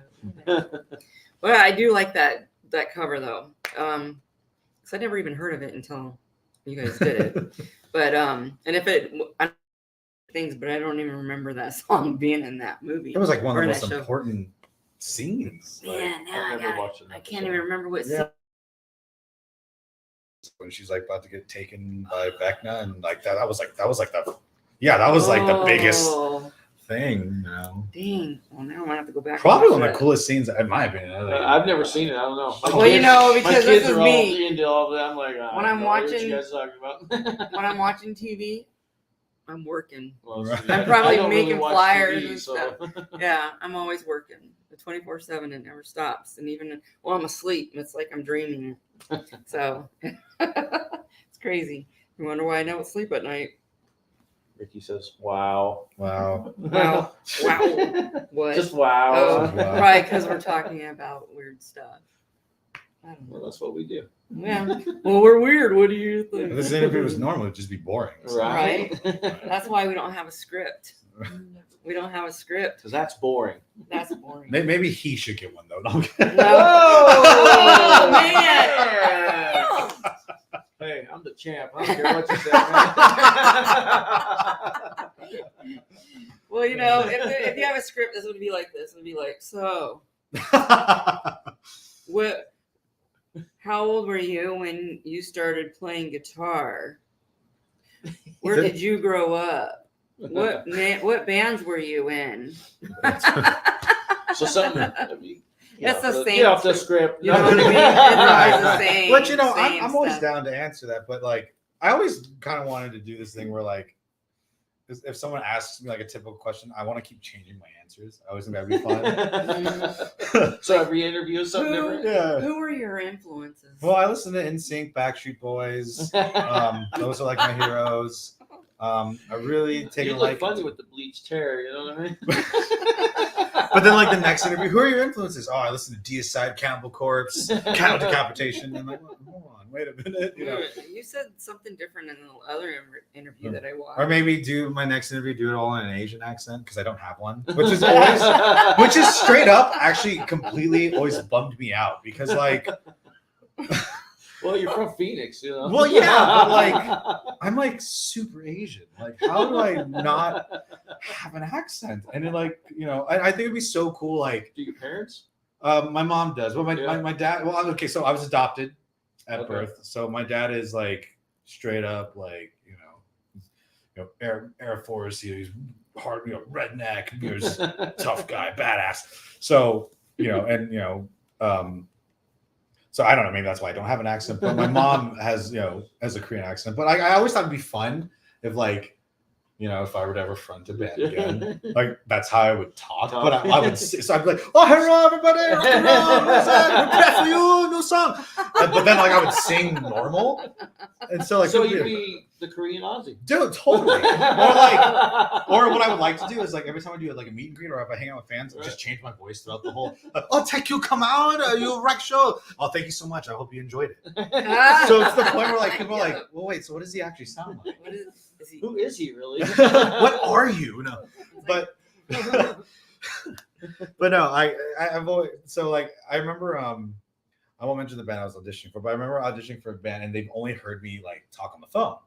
Well, I do like that cover though, because I never even heard of it until you guys did it. But and if it, I things, but I don't even remember that song being in that movie. It was like one Or of the that most show. important scenes. Like, Man, now I've I never got watched it. I can't even remember what. Yeah. when she's like about to get taken by Vecna, and like that was like the biggest Oh, thing, you know. dang. Well, now I'm gonna have to go back. Probably and one watch of the that. coolest scenes, in my opinion. I've never seen it. I don't know. Well, you know, My because kids this is are all me. into all of that. I'm like, When I'm I don't know what watching- you guys are talking about. When I'm watching TV, I'm working. Well, Right. see, I'm I probably don't really making watch flyers TV, and so. stuff. Yeah, I'm always working. 24/7. It never stops. And even while I'm asleep, it's like I'm dreaming it. So it's crazy. You wonder why I don't sleep at night. Ricky says, "Wow, Wow. Wow. Wow. What? just wow." Oh, Wow. right, because we're talking about weird stuff. I don't Well, know. that's what we do, Yeah. Well, we're weird. What do you think? If this interview was normal, it'd just be boring. right? That's why we don't have a script. We don't have a script. Because that's boring. That's boring. Maybe he should get one though. No, I'm kidding. No. Oh, man. Hey, I'm the champ. I don't care what you say, man. Well, you know, if you have a script, this would be like this. It would be like, so, what? How old were you when you started playing guitar? Where did you grow up? What bands were you in? So something. It's the same Get off the script. script. You know what I mean? It's always the same. But you know, same I'm always stuff. down to answer that. But like, I always kind of wanted to do this thing where like, if someone asks me like a typical question, I want to keep changing my answers. I always think that'd be fun. So every interview is something different. Yeah. Who were your influences? Well, I listen to NSYNC, Backstreet Boys. Those are like my heroes. I really take You a look like. funny with the bleached hair. You know what I mean? But then, like the next interview, who are your influences? Oh, I listen to Deicide, Cannibal Corpse, Cattle Decapitation. I'm like, hold on, wait a minute. You know. You said something different in the other interview that I watched. Or maybe do my next interview, do it all in an Asian accent because I don't have one, which is always, which is straight up actually completely always bummed me out because like, Well, you're from Phoenix, you know. well, yeah, but like, I'm like super Asian. Like, how do I not have an accent? And then like, you know, I think it'd be so cool. Like, Do your parents? my mom does. Well, Yeah. my dad. Well, okay, so I was adopted at Okay. birth. So my dad is like straight up like Air Force. He's hard, redneck. He's tough guy, badass. So so I don't know. Maybe that's why I don't have an accent. But my mom has a Korean accent. But I always thought it'd be fun if like. If I would ever front a band again, like that's how I would talk. But I would so I'd be like, "Oh, hello, everybody! Rock and roll, we're prep for you, new song." But then like I would sing normal, and so like So it would you'd be- be the Korean Aussie. dude, totally. Or what I would like to do is like every time I do like a meet and greet or if I hang out with fans, Right. just change my voice throughout the whole. Oh, thank you, come out, you rock show. Oh, thank you so much. I hope you enjoyed it. So it's the point where like people are like, well, wait, so what does he actually sound like? What is he? Who is he really? What are you? No, but but no, I've always so like I remember I won't mention the band I was auditioning for, but I remember auditioning for a band and they've only heard me like talk on the phone.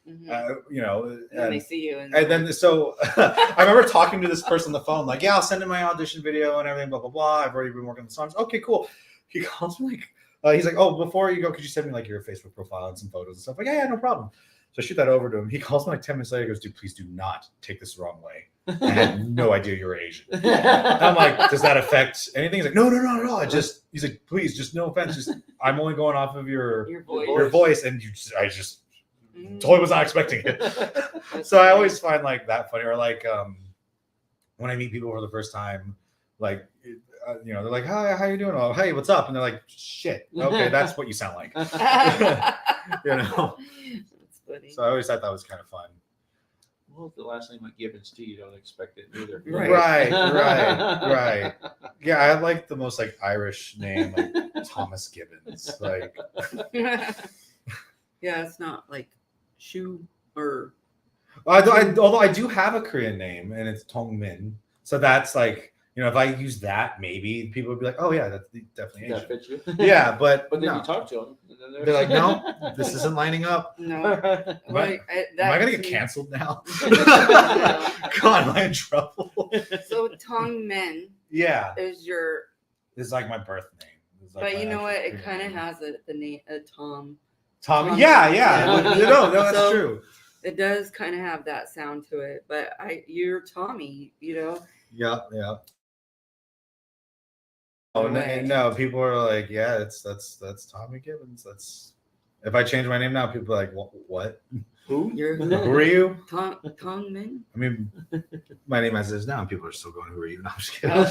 Mhm. And they see you, And then so I remember talking to this person on the phone, like, yeah, I'll send in my audition video and everything, blah blah blah. I've already been working on the songs. Okay, cool. He calls me like, he's like, oh, before you go, could you send me like your Facebook profile and some photos and stuff? Like, yeah, no problem. So I shoot that over to him. He calls me like 10 minutes later. He goes, dude, please do not take this the wrong way. I had no idea you were Asian. And I'm like, does that affect anything? He's like, no. He's like, please, just no offense. Just I'm only going off of your voice, and I just totally was not expecting it. So I always find like that funny, or like when I meet people for the first time, like they're like, hi, how you doing? Oh, hey, what's up? And they're like, shit, okay, that's what you sound like. That's funny. So I always thought that was kind of fun. Well, the last name like Gibbons too, you don't expect it either. Right. Yeah, I like the most like Irish name, like Thomas Gibbons. Like, Yeah, it's not like Shu or although I do have a Korean name and it's Tong Min, so that's like You know, if I use that, maybe people would be like, "Oh yeah, that's definitely That Asian." fits you. Yeah, but But then no. you talk to them. And then They're like, "No, this isn't lining up." No. Am I gonna get canceled now? God, am I in trouble? So Tong Men Yeah, is your, it's like my birth name. It's like but my you know actual what? It kind of name. has the name Tom. Tommy. Yeah. Yeah. No, that's So- true. It does kind of have that sound to it, but you're Tommy, you know. Yeah. Oh Right. no, people are like, yeah, that's Tommy Gibbons. That's if I change my name now, people are like, what? Who? You're Who are you? Tong Men. I mean, my name as it is now, and people are still going, who are you? No, I'm just kidding. Oh.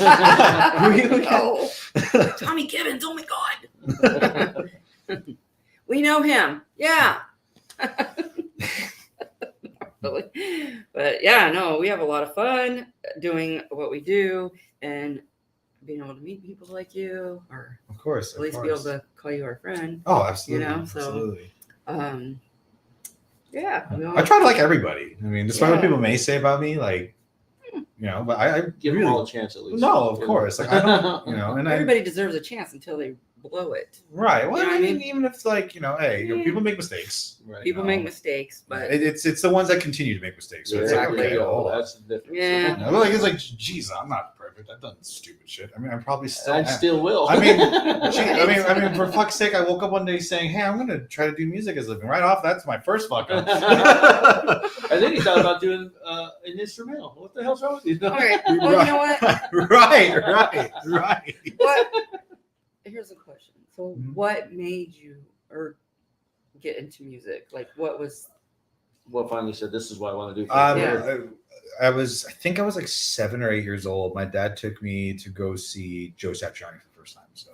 Who are you again? Oh, Tommy Gibbons. Oh my God. We know him. Yeah. Really. But yeah, no, we have a lot of fun doing what we do and being able to meet people like you, or Of course, at least be able to call you our friend. Oh, absolutely. You know, so- absolutely. Yeah. we all- I try to like everybody. I mean, despite what Yeah. people may say about me, like, you know, but I Give really, them all a chance at least. no, of course. Like, I don't, you know, and Everybody deserves a chance until they blow it. right. Well, You know I what I mean, even if like, you know, hey, you know, Yeah. people make mistakes. Right. People make mistakes, but It's the ones that continue to make mistakes. So Yeah, it's Exactly. like, okay, hold on. That's the difference. Yeah. You know, like it's like, geez, I'm not perfect. I've done stupid shit. I mean, I'm probably still. I still will. I mean, I mean, for fuck's sake, I woke up one day saying, "Hey, I'm gonna try to do music as a living." Right off, that's my first fuck up. And then he thought about doing an instrumental. What the hell's wrong with you? all right. Well, you know what? right. What? Here's a question. So, Mhm. what made you or get into music? Like, what was? What finally said, this is what I want to do. Yeah. I think I was like 7 or 8 years old. My dad took me to go see Joe Satriani for the first time. So,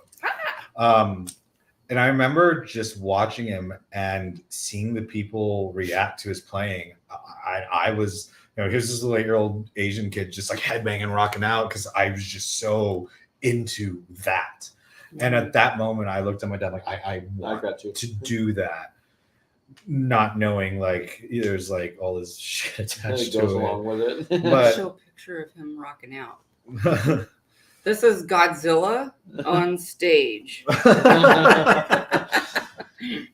and I remember just watching him and seeing the people react to his playing. I was, you know, here's this little 8-year-old Asian kid just like headbanging, rocking out because I was just so into that. And at that moment, I looked at my dad like, I want got you. to do that, not knowing like there's like all this shit attached It to goes it. along with it. But- Show a picture of him rocking out. This is Godzilla on stage.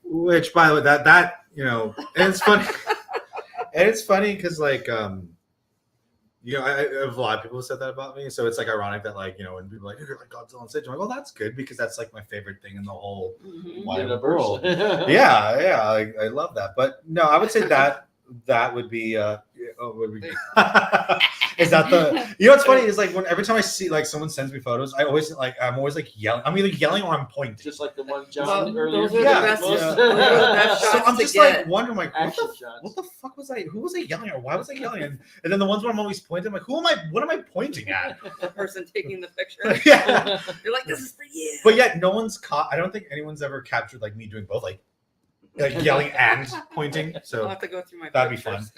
Which, by the way, that you know, and it's funny, and it's funny because like you know, I have a lot of people who said that about me, so it's like ironic that like, you know, when people are like, you're like Godzilla on stage, I'm like, well, that's good because that's like my favorite thing in the whole Mhm. wide Universe. world. Yeah, I love that. But no, I would say that would be is that the, you know what's funny is like when every time I see like someone sends me photos, I'm always like yelling. I'm either yelling or I'm pointing. Just like the one John Well, earlier. those are the Yeah, best. yeah. Those are the best So shots I'm to just get. like wondering like Action what shots. the fuck was I, who was I yelling at? Why was I yelling? And then the ones where I'm always pointing, I'm like, what am I pointing at? The person taking the picture. Yeah. You're like, this is for you. But yet no one's caught, I don't think anyone's ever captured like me doing both, like yelling and pointing. I'll So have to go through my that'd be pictures.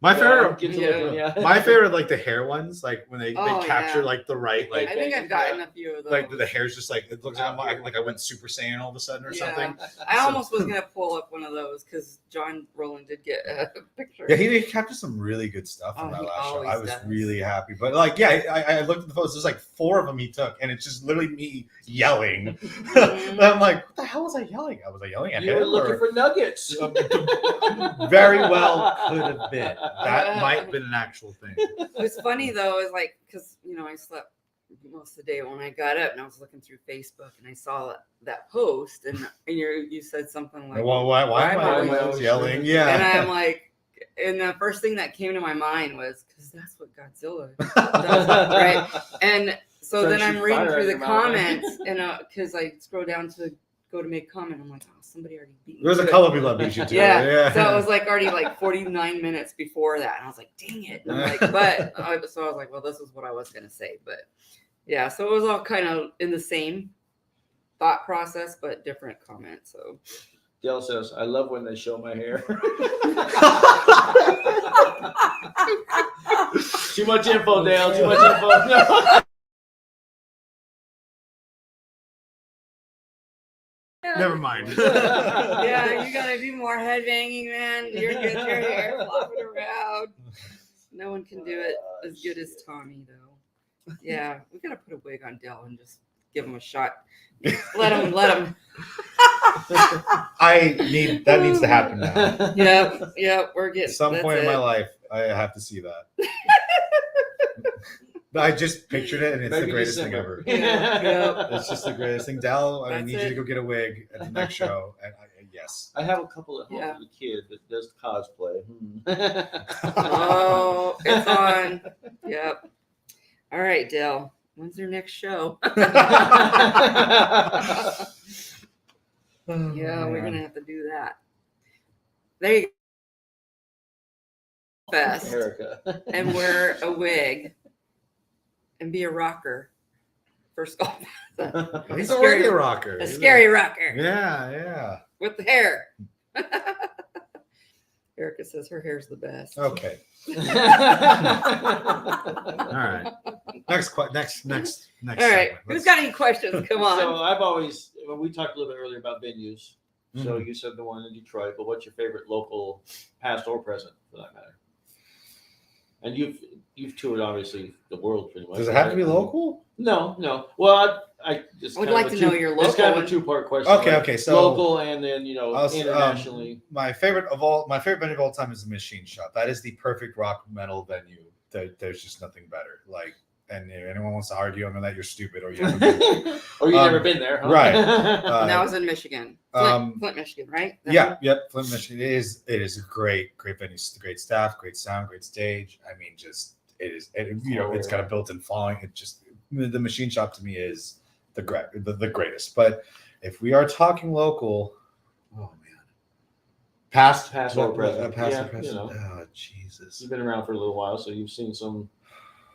my favorite Get to Yeah. looking, yeah. my favorite like the hair ones, like when they Oh, capture yeah. like the right I like think I've gotten a few of those. the hair's just like it looks like I went Super Saiyan all of a sudden or something. I almost was gonna pull up one of those because John Rowland did get a picture. Yeah, he captured some really good stuff from Oh, that he last show. always I was does. really happy. But like, yeah, I looked at the photos. There's like 4 of them he took, and it's just literally me yelling. And I'm like, what the hell was I yelling at? Was I yelling at You him? were looking or- for nuggets. Very well could have been. That might have been an actual thing. What's funny though is like because I slept most of the day when I got up and I was looking through Facebook and I saw that post and you said something like, Well, why am I am I always yelling? and Yeah. I'm like, and the first thing that came to my mind was because that's what Godzilla does, right? And so Trying then to I'm shoot reading fire through out the your mouth. comments and because I scroll down to go to make comment, I'm like, oh, somebody already beat me. There's a to it. couple of people that beat you to Yeah. it. So it was like already like 49 minutes before that. And I was like, dang it. And I'm like, so I was like, well, this is what I was going to say. But yeah, so it was all kind of in the same thought process, but different comments. So Dale says, I love when they show my hair. Too much info, Dale. Too much info. Never mind. yeah, you got to do more headbanging, man. You're get your hair flopping around. No one can do it as good as Tommy, though. Yeah, we gotta put a wig on Dell and just give him a shot. Let him. That needs to happen now. Yep. We're getting At some that's point in my it. life, I have to see that. But I just pictured it, and it's Maybe the greatest thing December. ever. Yeah. It's just the greatest thing. Dell, I That's need you it. to go get a wig at the next show. And yes. I have a couple at home Yeah. for the kid that does cosplay. Oh, it's on. Yep. All right, Dell. When's your next show? Yeah, we're gonna have to do that. There you go. Fest Erica. and wear a wig and be a rocker for Skull Fest. He's already a rocker. A scary rocker Yeah. with the hair. Erica says her hair's the best. Okay. All right. Next. All right. segment. Who's got any questions? Come on. So I've always, well, we talked a little bit earlier about venues. So Mhm. you said the one in Detroit, but what's your favorite local, past or present, for that matter? And you've toured obviously the world pretty much. Does it have to be right? local? No. Well, I just I would kind of like a to two- know your It's kind of local a two-part question. Okay. So local and then internationally. my favorite venue of all time is the Machine Shop. That is the perfect rock metal venue. There's just nothing better. Like, and if anyone wants to argue on that, you're stupid or you haven't been. Or you've never been there, huh? right. And that was in Michigan. Flint, Michigan, right? That one? Yep. Flint, Michigan. It is a great venue. Great staff, great sound, great stage. I mean, just it's got a built-in following. It just the Machine Shop to me is the greatest. But if we are talking local, oh man, past or present. past Yeah, or present. you know. Oh Jesus. You've been around for a little while, so you've seen some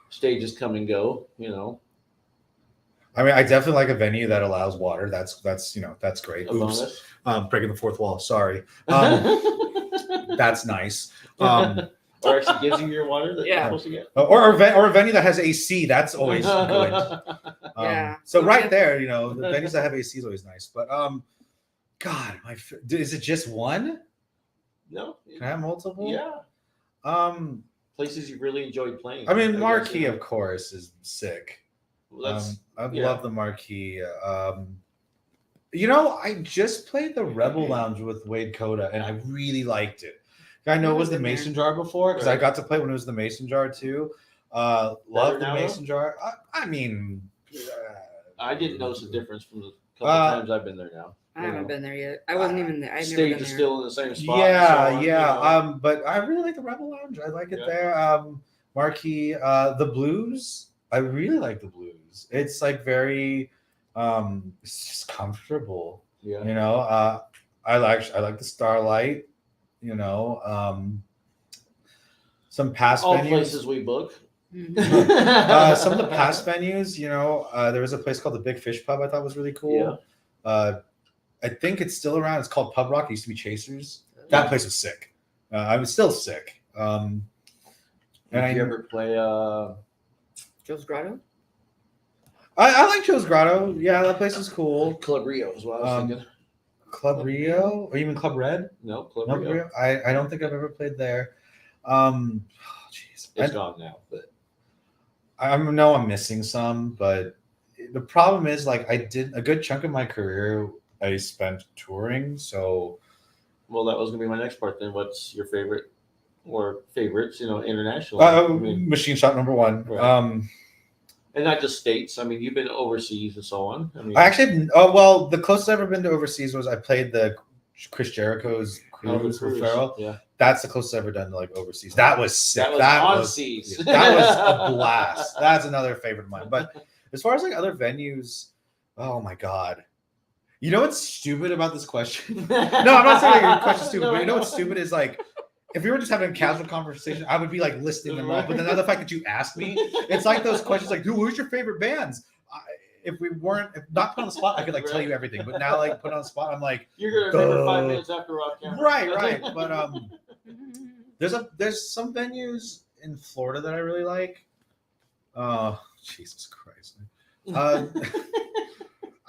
stages come and go, I mean, I definitely like a venue that allows water. That's great. A bonus. Breaking the fourth wall. Sorry. Or That's nice. actually gives you your water that you're Yeah. supposed to get. Or a venue that has AC. That's always good. Yeah. So right there, the venues that have AC is always nice. But God, is it just one? No. Can I have multiple? Yeah. Places you really enjoyed playing. I mean, guess, Marquee, of course, is sick. Well, I yeah. love the Marquee. I just played the Rebel Lounge with Wade Coda, and I really liked it. I know it was the Been there. Mason Jar before because I Right. got to play when it was the Mason Jar too. Love the now, Mason Jar. I mean, I didn't notice the difference from the couple Uh, times I've been there now. I haven't been there yet. I wasn't even there. I've never Stage been is there. still in the same spot. Yeah. But I really like the Rebel Lounge. I like it Yeah. there. Marquee, the Blues. I really like the Blues. It's like very, it's just comfortable. Yeah. I like the Starlight. Some past All venues. places we book. Mhm. Some of the past venues. There was a place called the Big Fish Pub. I thought was really cool. I think it's still around. It's called Pub Rock. It used to be Chasers. That place was sick. I was still sick. And Did you ever play? Joe's Grotto? I like Joe's Grotto. Yeah, that place is cool. Club Rio is what I was thinking. Club Rio, or even Club Red? No, Club No, Rio. I don't think I've ever played there. Jeez, It's gone now, but I know I'm missing some, but the problem is like I did a good chunk of my career I spent touring, so well, that was gonna be my next part. Then, what's your favorite or favorites? Internationally, Machine Shop number one. Right. And not just states. I mean, you've been overseas and so on. I mean, I actually, the closest I've ever been to overseas was I played the Chris Jericho's Cruise with Farrell. Yeah, That's the closest I've ever done to like overseas. That was sick. that was on seas. That was a blast. That's another favorite of mine. But as far as like other venues, oh my God. You know what's stupid about this question? No, I'm not saying your question's stupid, but you know what's stupid is like, if we were just having a casual conversation, I would be like listing them all. But then the fact that you asked me, it's like those questions like, dude, who's your favorite bands? If not put on the spot, I could like tell you everything. But now like put on the spot, I'm like, You're gonna remember 5 minutes after Rock Camp. right. But there's some venues in Florida that I really like. Oh, Jesus Christ.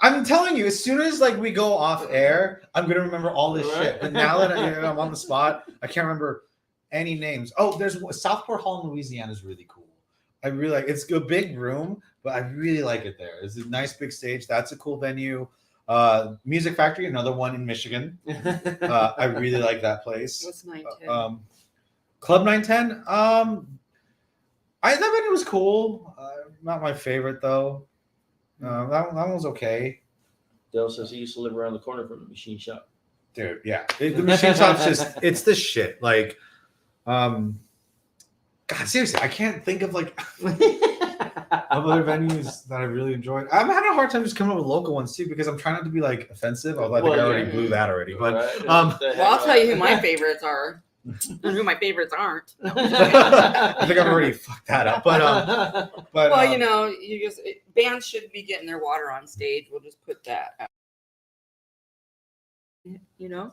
I'm telling you, as soon as like we go off air, I'm gonna remember all this shit. But now that I'm on the spot, I can't remember any names. Oh, there's Southport Hall in Louisiana is really cool. I really like it's a big room, but I really like it there. It's a nice big stage. That's a cool venue. Music Factory, another one in Michigan. I really like that place. What's 910? Club 910. That venue was cool. Not my favorite though. That one was okay. Dale says he used to live around the corner from the machine shop. Dude, yeah. The machine shop's it's the shit. Like, God, seriously, I can't think of like of other venues that I really enjoyed. I'm having a hard time just coming up with local ones too because I'm trying not to be like offensive. Although I think I already blew that already. But Right. Well, I'll tell you who my favorites are and who my favorites aren't. I think I've already fucked that up. But Well, you know, bands should be getting their water on stage. We'll just put that out. You know,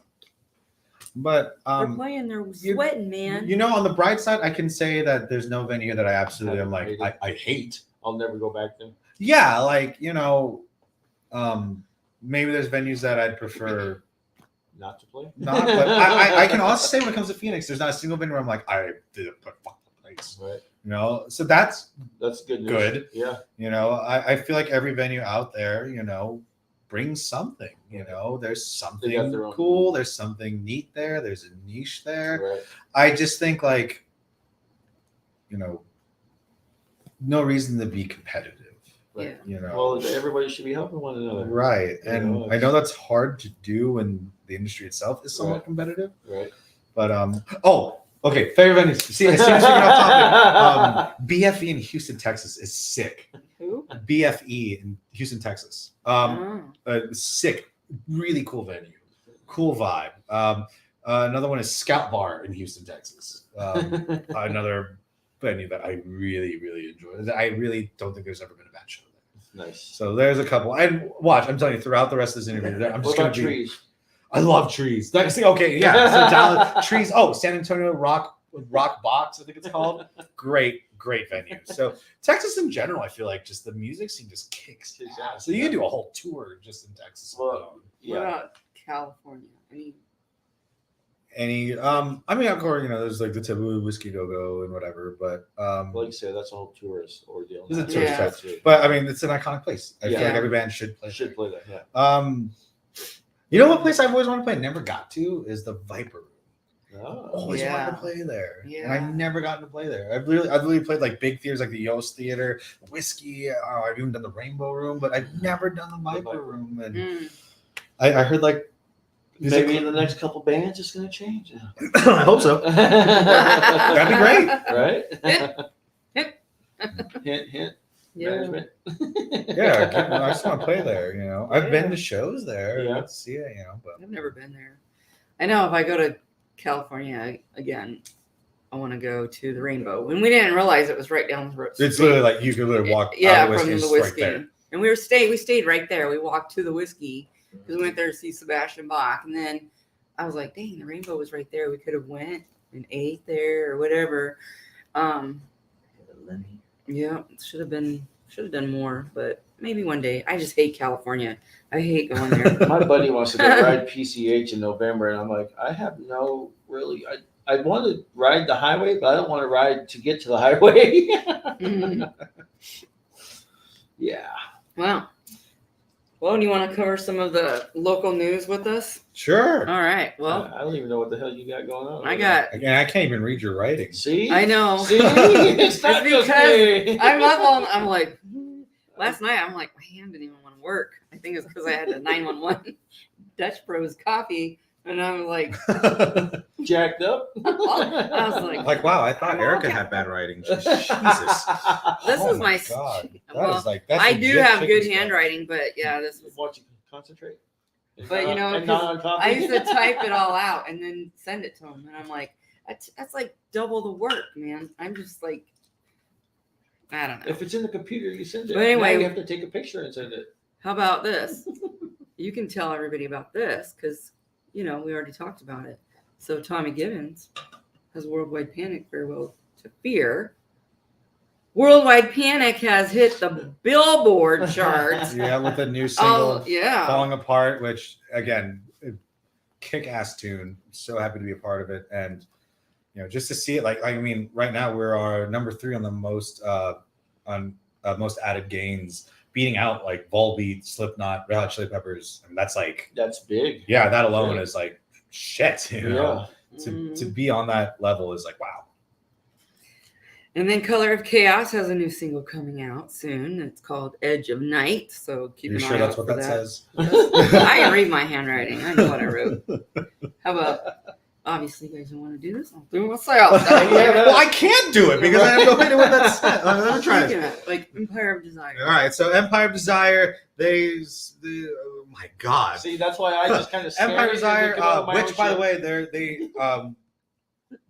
but they're playing, they're sweating, man. You know, on the bright side, I can say that there's no venue that I absolutely am like I hate. I'll never go back there. Yeah, like you know, maybe there's venues that I'd prefer not to play. Not, but I can also say when it comes to Phoenix, there's not a single venue where I'm like I didn't put fuck the place. Right. You know, so that's good. News. Good. Yeah. You know, I feel like every venue out there, you know, brings something. You know, there's something cool. There's something neat there. There's a niche there. Right. I just think like, you know, no reason to be competitive. Right. You know, well, everybody should be helping one another. Right. And you know, I know that's hard to do when the industry itself is somewhat competitive. Right. But okay, favorite venues. See, as soon as we get off topic, BFE in Houston, Texas is sick. Who? BFE in Houston, Texas. Sick, really cool venue, cool vibe. Another one is Scout Bar in Houston, Texas. Another venue that I really, really enjoy. I really don't think there's ever been a bad show there. Nice. So there's a couple. And watch, I'm telling you, throughout the rest of this interview, I'm just going to be. Trees? I love Trees. Okay, yeah. So Dallas Trees. Oh, San Antonio Rock Box, I think it's called. Great venue. So Texas in general, I feel like just the music scene just kicks ass. So you can do a whole tour just in Texas. Well, What about California? I mean, of course, you know, there's like the Taboo Whiskey Go-Go and whatever, but like you said, that's a whole tourist ordeal. It's a tourist trap. But I mean, it's an iconic place. I feel like every band should play. Play that. Yeah. You know what place I've always wanted to play, never got to, is the Viper Room. Always wanted to play there, and I've never gotten to play there. I've literally played like big theaters like the Yost Theater, Whiskey. I've even done the Rainbow Room, but I've never done the Viper Room. And I heard like maybe in the next couple bands it's going to change. I hope so. That'd be great, right? hint. Yeah. Management. Yeah, I just want to play there. You know, I've been to shows there. Yeah. Let's see it. You know, but I've never been there. I know if I go to California again, I want to go to the Rainbow. And we didn't realize it was right down the road. It's literally like you could literally walk. From out the Whiskey. Right, and we stayed right there. We walked to the Whiskey because we went there to see Sebastian Bach. And then I was like, dang, the Rainbow was right there. We could have went and ate there or whatever. Yeah, should have done more, but maybe one day. I just hate California. I hate going there. My buddy wants to go ride PCH in November, and I'm like, I have no really. I want to ride the highway, but I don't want to ride to get to the highway. Yeah. Wow. Well, do you want to cover some of the local news with us? Sure. All right. Well, I don't even know what the hell you got going on. I can't even read your writing. See? I know. See? It's not because me. I'm like, last night I'm like, my hand didn't even want to work. I think it's because I had the 911 Dutch Bros coffee, and I'm like jacked up. I was like, wow, I thought Erica had bad writing. Jesus. This is my God. Well, I do have good handwriting, but yeah, this was. Want you to concentrate? But you know, I used to type it all out and then send it to him, and I'm like, that's like double the work, man. I'm just like, I don't know. If it's in the computer, you send it. But anyway, now you have to take a picture and send it. How about this? You can tell everybody about this because, you know, we already talked about it. So Tommy Gibbons has Worldwide Panic, Farewell to Fear. Worldwide Panic has hit the Billboard charts. Yeah, with the new single yeah. Falling Apart, which, again, kick-ass tune. So happy to be a part of it. And just to see it. Like, I mean, right now we're our number 3 on the most most added gains, beating out like Volbeat, Slipknot, Red Hot Chili Peppers, and that's big. yeah, that alone Big. is like shit. You know, to be on that level is like wow. And then Color of Chaos has a new single coming out soon. It's called Edge of Night. So keep Are you an sure eye that's out what for that that. says? I can read my handwriting. I know what I wrote. How about, obviously, you guys don't want to do this? I'll do it myself. Well, I can't do it because I have no idea what that says. Let me try it. Like Empire of Desire. All right, so Empire of Desire, oh my god. See, that's why I just kind of Empire of Desire, which by the way,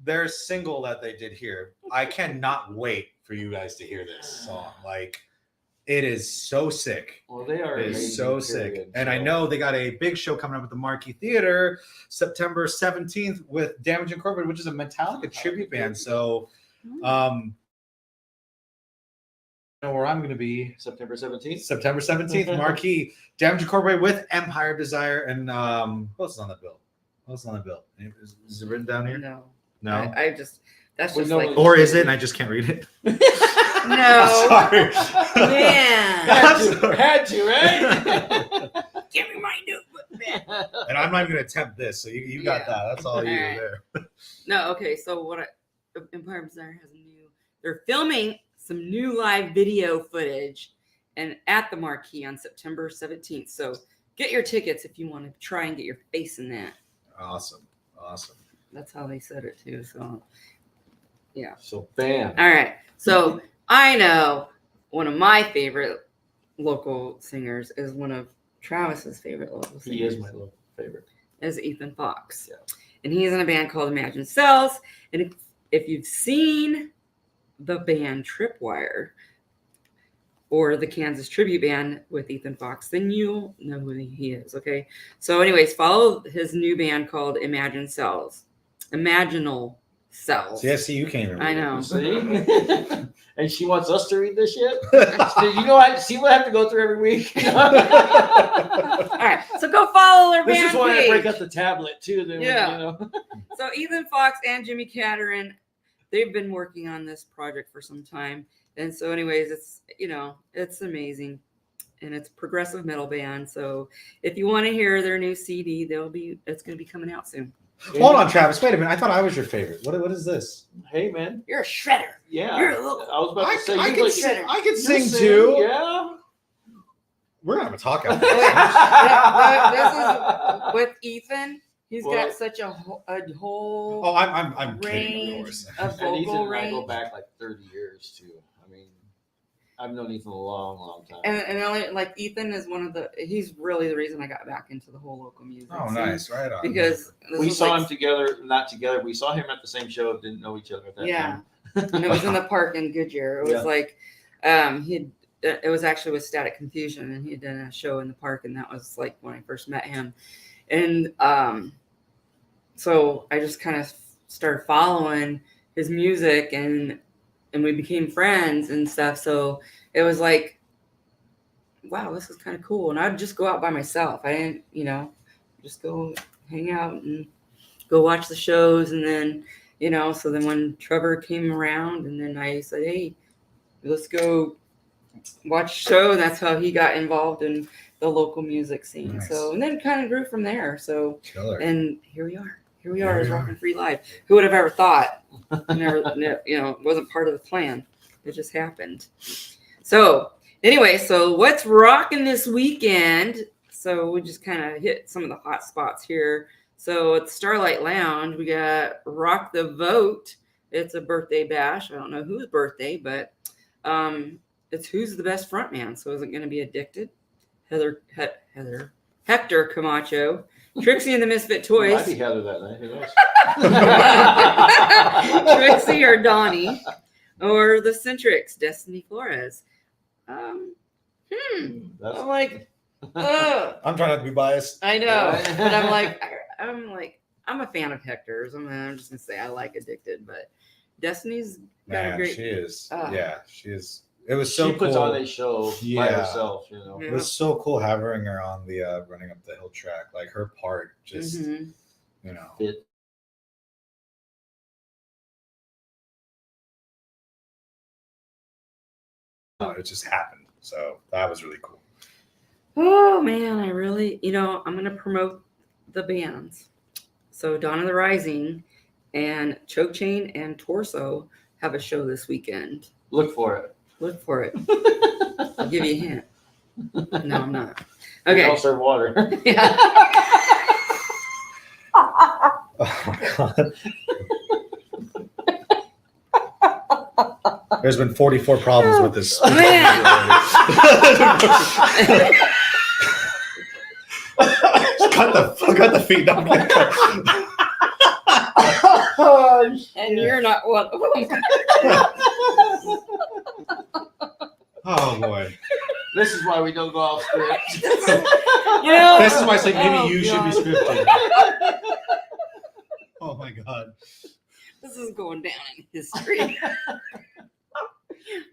their single that they did here, I cannot wait for you guys to hear this song. Like, it is so sick. Well, they are. It is so sick. Period, and so. I know they got a big show coming up at the Marquee Theater September 17th with Damage Incorporated, which is a Metallica tribute band. So, know where I'm going to be September 17th. September 17th, Marquee, Damage Incorporated with Empire of Desire. And what else is on the bill? Is it written down here? No. No. I just, that's Well, just no, like. Or is it? And I just can't read it. No. Sorry. Man. Had to, right? Give me my notebook, man. And I'm not even going to attempt this. So you got that. That's all you All right. there. No, okay. So Empire of Desire has they're filming some new live video footage and at the Marquee on September 17th. So get your tickets if you want to try and get your face in that. Awesome. That's how they said it too. So, yeah. So, bam. All right. So I know one of my favorite local singers is one of Travis's favorite local singers. He is my little favorite. Is Ethan Fox. Yeah. And he's in a band called Imagine Cells. And if you've seen the band Tripwire or the Kansas Tribute Band with Ethan Fox, then you'll know who he is, okay? So anyways, follow his new band called Imagine Cells. Imaginal Cells. See, you can't even read I know. See? And she wants us to read this shit? So, see what I have to go through every week? All right, so go follow their This band is why page. I break up the tablet, too. Then, Yeah. So Ethan Fox and Jimmy Caterin, they've been working on this project for some time. And so anyways, it's amazing. And it's a progressive metal band. So if you want to hear their new CD, it's going to be coming out soon. Hold on, Travis. Wait a minute. I thought I was your favorite. What is this? Hey, man. You're a shredder. Yeah. You're a little. I was about to say, I you can like- sing. I can you sing sing, too. Yeah. We're gonna have a talk after This is with Ethan. He's got such a whole Oh, I'm kidding, of range course. of And Ethan vocal and I range. go back like 30 years, too. I mean, I've known Ethan a long, long time. And only like Ethan is he's really the reason I got back into the whole local music. Oh, scene. nice. Right on. Because this we was saw like- him together, not together. We saw him at the same show, didn't know each other at that Yeah. time. And it was in the park in Goodyear. It was Yeah. like it was actually with Static Confusion, and he had done a show in the park, and that was like when I first met him. And so I just kind of started following his music, and we became friends and stuff. So it was like, wow, this is kind of cool. And I'd just go out by myself. I didn't, just go hang out and go watch the shows, and then. So then when Trevor came around, and then I said, hey, let's go watch a show. And that's how he got involved in the local music scene. Nice. So, and then kind of grew from there. So, Killer. and here we are. Here we are. Rockin' Free Live. Who would have ever thought? It wasn't part of the plan. It just happened. So anyway, so what's rocking this weekend? So we just kind of hit some of the hot spots here. So at Starlight Lounge, we got Rock the Vote. It's a birthday bash. I don't know whose birthday, but it's who's the best frontman. So is it going to be Addicted? Hector Camacho, Trixie and the Misfit Toys. Might be Heather that night. Who knows? Trixie or Donnie, or the Centrics, Destiny Flores. I'm like, I'm trying not to be biased. I know, but I'm a fan of Hector's. I'm just gonna say I like Addicted, but Destiny's got a Man, great. she is. Oh. She is. It was so She puts cool. on a show by Yeah. herself, Yeah. It was so cool having her on the running up the hill track. Like her part, just Mhm. Fit. It just happened. So that was really cool. Oh man, I really, I'm gonna promote the bands. So Dawn of the Rising and Choke Chain and Torso have a show this weekend. Look for it. Look for it. I'll give you a hint. No, I'm not. They Okay. don't serve water. Yeah. Oh my god. There's been 44 problems with this. Man. cut the feet. Don't get cut. And you're not one of them. Oh boy. This is why we don't go off script. This is why I say maybe Oh, you should be God. scripted. Oh my god. This is going down in history.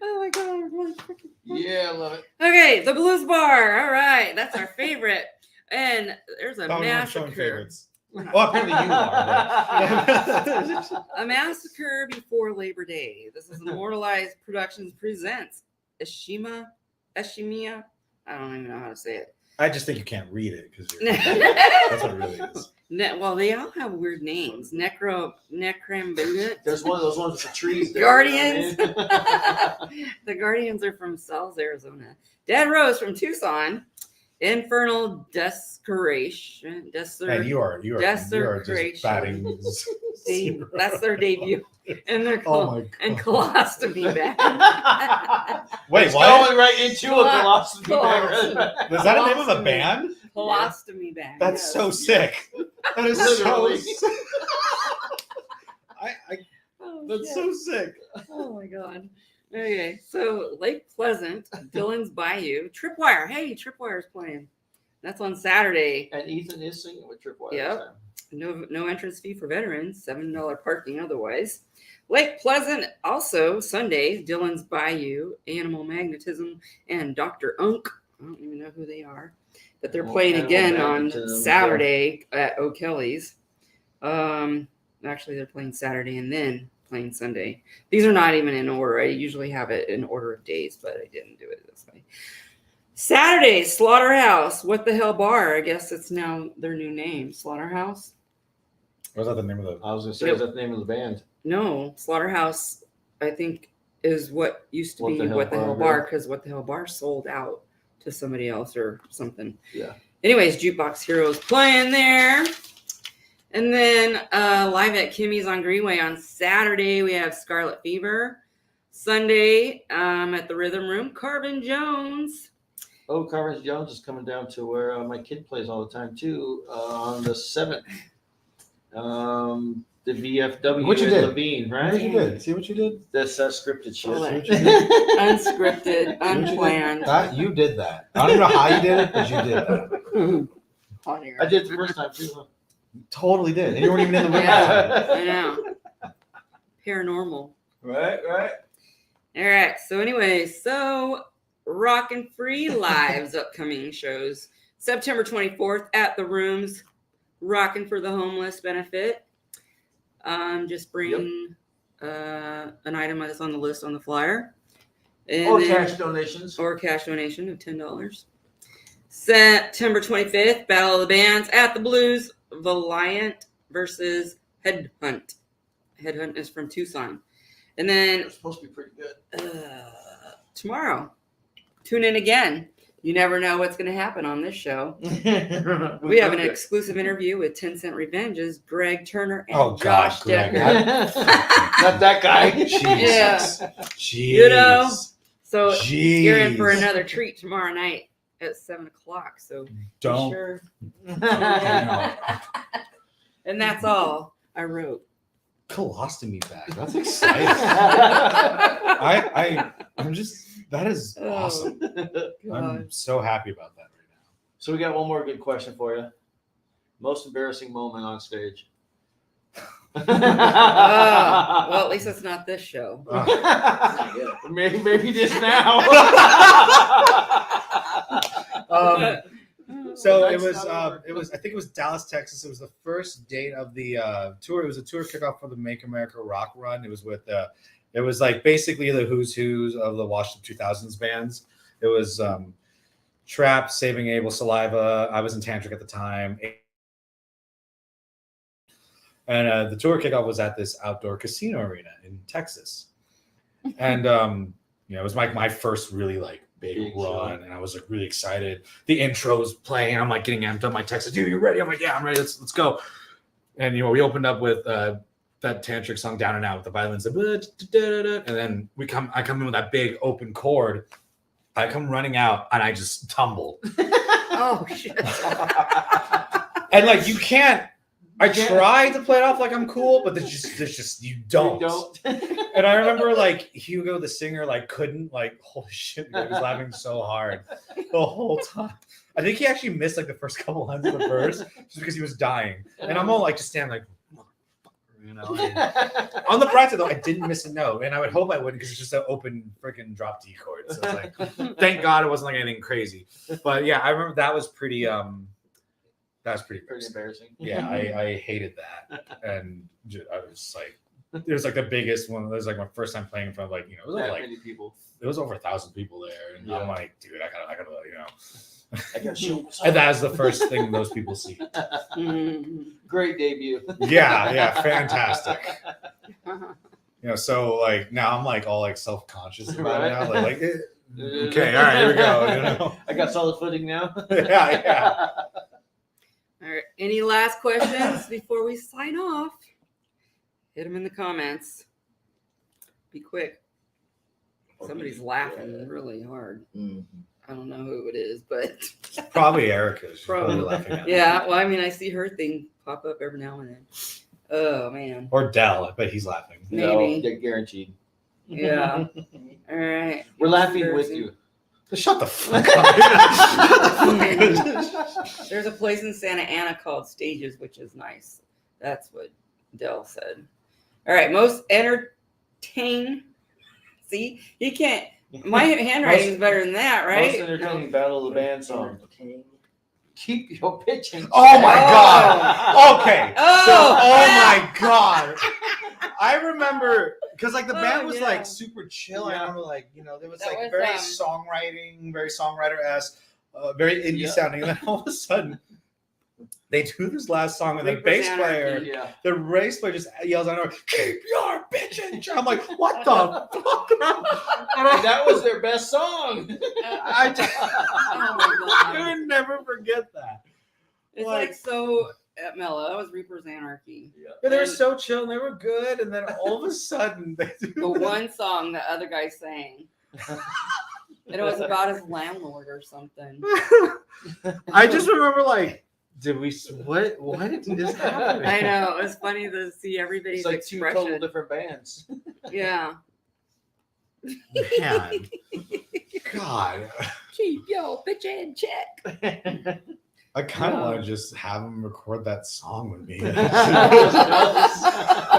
Oh my god, I'm really freaking. Yeah, I love it. Okay, the Blues Bar. All right, that's our favorite. And there's a Oh, you're not showing massacre. favorites. Well, apparently you are. A massacre before Labor Day. This is Immortalized Productions presents Eshima. I don't even know how to say it. I just think you can't read it because that's what it really is. Well, they all have weird names. Necrambulate. There's one of those ones with the trees there. Guardians. You know what I mean? The Guardians are from Sells, Arizona. Dead Rose from Tucson. Infernal Desecration. And you are just batting. That's their debut. And they're Oh called my god. and Colostomy Bag. Wait, It's what? going right into a philosophy. Colostomy. Is that the name of a band? Colostomy Bag. That's yes. so sick. That is Literally. so sick. Oh, That's shit. so sick. Oh my god. Okay, so Lake Pleasant, Dillon's Bayou, Tripwire. Hey, Tripwire's playing. That's on Saturday. And Ethan is singing with Tripwire. Yep. No entrance fee for veterans, $7 parking otherwise. Lake Pleasant, also Sunday, Dillon's Bayou, Animal Magnetism, and Dr. Unk. I don't even know who they are, but they're Well, playing Animal again on Magnetism, Saturday at O'Kelly's. Actually, they're playing Saturday and then playing Sunday. These are not even in order. I usually have it in order of days, but I didn't do it this way. Saturday, Slaughterhouse. What the hell bar? I guess it's now their new name, Slaughterhouse. Was that the name of the? I was going to say, is that the name of the band? No, Slaughterhouse, I think, is what used to What be the Hell What the Hell Bar, Bar, because What the Hell Bar sold out to somebody else or something. Yeah. Anyways, Jukebox Heroes playing there. And then live at Kimmy's on Greenway on Saturday, we have Scarlet Fever. Sunday at the Rhythm Room, Carvin Jones. Oh, Carvin Jones is coming down to where my kid plays all the time, too, on the 7th. The VFW What you in did? Levine, What you right? did? See what you did? That's scripted shit. All that. See what you did? Unscripted, See what you did? unplanned. That you did that. I don't even know how you did it, but you did that. Hot air. I did it the first time, too. Huh? You totally did, and you weren't even in the room. Yeah, I know. Paranormal. Right. All right. So anyway, Rockin' Free Live's upcoming shows. September 24th at the Rooms, Rockin' for the Homeless benefit. Just bring an item that's on the list on the flyer. And Or then- cash donations. or cash donation of $10. September 25th, Battle of the Bands at the Blues, Valiant versus Headhunt. Headhunt is from Tucson. And then It's supposed to be pretty good. tomorrow, tune in again. You never know what's going to happen on this show. We have an exclusive interview with 10 Cent Revenge's Greg Turner and Oh, God, Josh Greg. Decker. Not that guy. Jesus. Yeah. Jeez. You know? So Jeez. you're in for another treat tomorrow night at 7 o'clock. So be Don't. sure. No. And that's all I wrote. Colostomy bag. That's exciting. I'm just. That is Oh, awesome. God. I'm so happy about that right now. So we got one more good question for you. Most embarrassing moment on stage. Oh, well, at least it's not this show. maybe this now. So Nice it was, summer. I think it was Dallas, Texas. It was the first date of the tour. It was a tour kickoff for the Make America Rock run. It was with, it was like basically the who's who's of the washed up 2000s bands. It was Trap, Saving Abel, Saliva. I was in Tantric at the time. And the tour kickoff was at this outdoor casino arena in Texas. And, it was like my first really like big run. And I was like really excited. The intro was playing. I'm like getting amped up. My text, dude, you ready? I'm like, yeah, I'm ready. Let's go. And, we opened up with that Tantric song Down and Out with the violins. And then I come in with that big open chord. I come running out and I just tumble. Oh, shit. And like, you can't, I tried to play it off like I'm cool, but there's just you don't. And I remember like Hugo, the singer, like couldn't like, holy shit, he was laughing so hard the whole time. I think he actually missed like the first couple lines of the verse just because he was dying. And I'm all like just standing like, on the bright side though, I didn't miss a note, and I would hope I wouldn't because it's just an open freaking drop D chord. So it's like, thank God it wasn't like anything crazy. But yeah, I remember that was pretty. That was pretty embarrassing. Yeah, I hated that, and I was like, it was like the biggest one. It was like my first time playing in front of like it was like many people. It was over 1,000 people there, and I'm like, dude, I gotta I gotta show. And that's the first thing those people see. Great debut. Yeah, fantastic. So like now I'm like all like self-conscious about it now. Like okay, all right, here we go. I got solid footing now. Yeah. All right. Any last questions before we sign off? Hit them in the comments. Be quick. Somebody's laughing really hard. I don't know who it is, but probably Erica. She's Probably. laughing at me. yeah. Well, I mean, I see her thing pop up every now and then. Oh man. Or Dell. I bet he's laughing. Maybe. No, guaranteed. Yeah. All right. We're laughing with you. Shut the fuck up. There's a place in Santa Ana called Stages, which is nice. That's what Dell said. All right. Most entertain. See, you can't. My handwriting is better than that, right? Most entertaining Battle of the Band song. Keep your pitching. Oh my God. Okay. Oh, my God. I remember because like the band was yeah. like super chill. I remember like there was That like was, very songwriter-esque, very indie sounding. And then all of a sudden they do this last song and the bass player, the bass player just yells out, "Keep your bitchin'." I'm like, what the fuck? And that was their best song. I oh my God. could never forget that. It's like so mellow. That was Reaper's Anarchy. Yeah, they were so chill and they were good, and then all of a sudden they do The one song the other guy sang. And it was about his landlord or something. I just remember like, did we what did this happen? I know. It was funny to see everybody's It's like two expression. total different bands. Yeah. Man. God. Keep your bitch in check. I kind of want to just have him record that song with me. I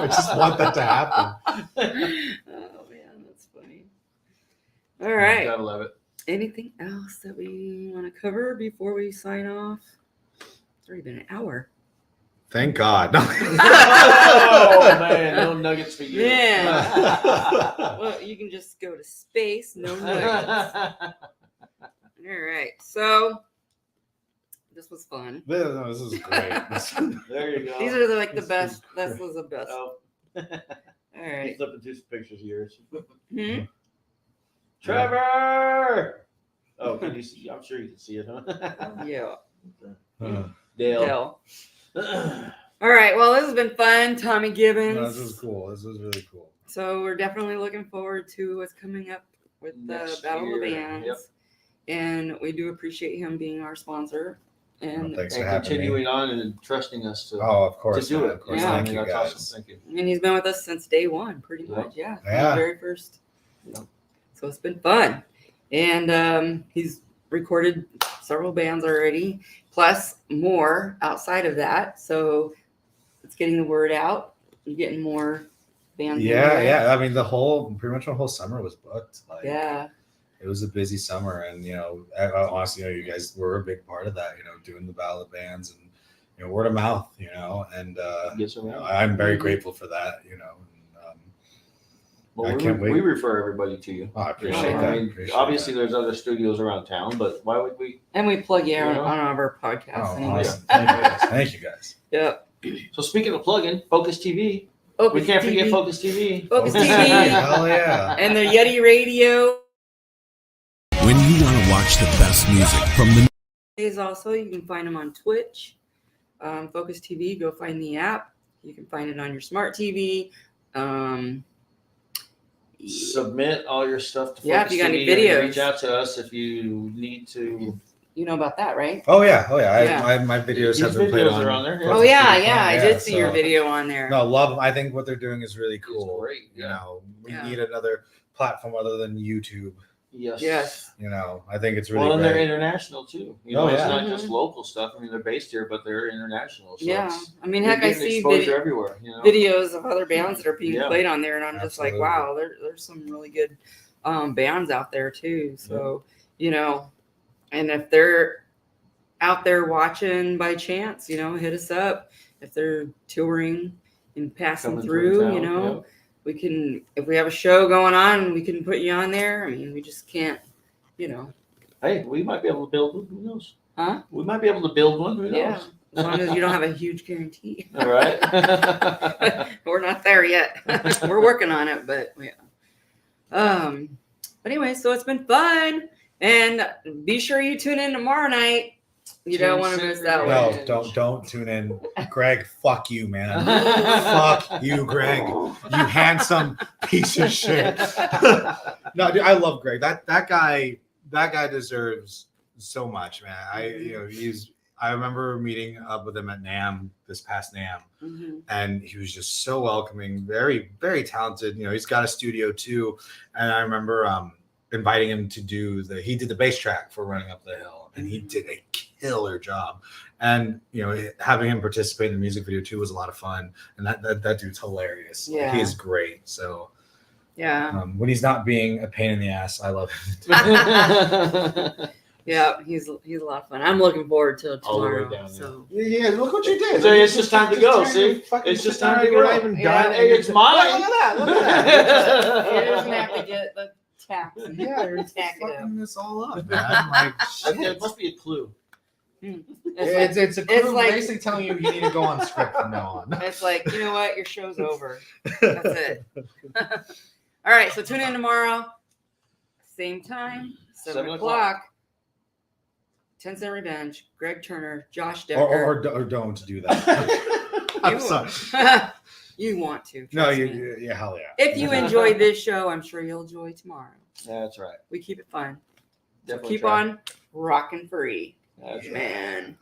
just want that to happen. Oh man, that's funny. All right. Gotta love it. Anything else that we want to cover before we sign off? It's already been an hour. Thank God. Oh man, no nuggets for you. Yeah. Well, you can just go to space, no nuggets. All right. So this was fun. This is great. There you go. These are like the best. This was the best. Oh. All right. Flipping through some pictures of yours. Hmm? Trevor. Oh, can you see? I'm sure you can see it, huh? Yeah. Dale. All right. Well, this has been fun. Tommy Gibbons. No, this is cool. This is really cool. So we're definitely looking forward to what's coming up with the Next Battle of the year. Bands. Yep. And we do appreciate him being our sponsor. And, Thanks for And having continuing me. on and trusting us to, Oh, of course. to do man, it. Of course. Yeah. Thank you That's guys. awesome. Thank you. and he's been with us since day one, pretty Yeah. much. Yeah. From Yeah. the very first. Yeah. So it's been fun. And he's recorded several bands already, plus more outside of that. So it's getting the word out. You're getting more bands. in Yeah, there. yeah. I mean, pretty much the whole summer was booked. Like, Yeah. it was a busy summer, and honestly, you guys were a big part of that. Doing the ballad bands and word of mouth. And Gets around. I'm very Mhm. grateful for that. Well, I we, can't wait. we refer everybody to you. I You appreciate know, that. I mean, Appreciate obviously, that. there's other studios around town, but why would we? And we plug you You on, know? on our podcast. Oh, anyway. awesome. Thank you guys. Thank you guys. Yep. So speaking of plugging, Focus TV. Focus We can't TV. forget Focus TV. Focus Oh, TV. hell yeah. And the Yeti Radio. When you want to watch the best music from the Is also, you can find them on Twitch. Focus TV, go find the app. You can find it on your smart TV. Submit all your stuff to Yeah, if Focus you got any TV and videos. reach out to us if you need to. You know about that, right? Oh yeah. Yeah. My videos These have been played videos on. are on there, yeah. Oh yeah, I did see your so- video on there. No, love them. I think what they're doing is really cool. great, yeah. We Yeah. need another platform other than YouTube. Yes. Yes. I think it's really Well, and they're great. international too. Oh, It's yeah. not just local stuff. I mean, they're based here, but they're international. So Yeah. it's- I mean, you're heck, I getting see exposure everywhere. videos of other bands that are being Yeah. played on there, and I'm just like, Absolutely. wow, there's some really good bands out there too. So and if they're out there watching by chance, hit us up. If they're touring and passing Coming through, town, yeah. we can, if we have a show going on, we can put you on there. I mean, we just can't, Hey, we might be able to build one. Who knows? Huh? We might be able to build one. Who knows? Yeah, as long as you don't have a huge guarantee. All right. We're not there yet. We're working on it, but yeah. But anyway, so it's been fun, and be sure you tune in tomorrow night. You don't want to miss that one. No, don't tune in. Greg, fuck you, man. Fuck you, Greg. You handsome piece of shit. No, dude, I love Greg. That guy deserves so much, man. I remember meeting up with him at NAMM this past NAMM, Mhm. and he was just so welcoming, very, very talented. He's got a studio too, and I remember inviting him to he did the bass track for Running Up the Hill, and he did a killer job. And having him participate in the music video too was a lot of fun, and that dude's hilarious. Yeah. He is great. So Yeah, when he's not being a pain in the ass, I love him. yeah, he's a lot of fun. I'm looking forward to All the way tomorrow. down, yeah. So Yeah, look what you did. So it's just time to go, see? It's just time to go. We're not even Yeah. done. Hey, it's mine. Look at that. you're just gonna have to get the tax. Yeah, you're tack it up. fucking this all up, man. Like, There shit. must be a clue. It's a it's like- basically telling you need to go on script from now on. It's like, you know what? Your show's over. That's it. All right. So tune in tomorrow. Same time, 7 7 o'clock. 10 Cent Revenge. Greg Turner, Josh Or Decker. don't do that. I'm sorry. You want to. No, trust me. yeah, hell yeah. If you enjoyed this show, I'm sure you'll enjoy tomorrow. That's right. We keep it fun. So Definitely keep try. on rocking free. That's right. Man.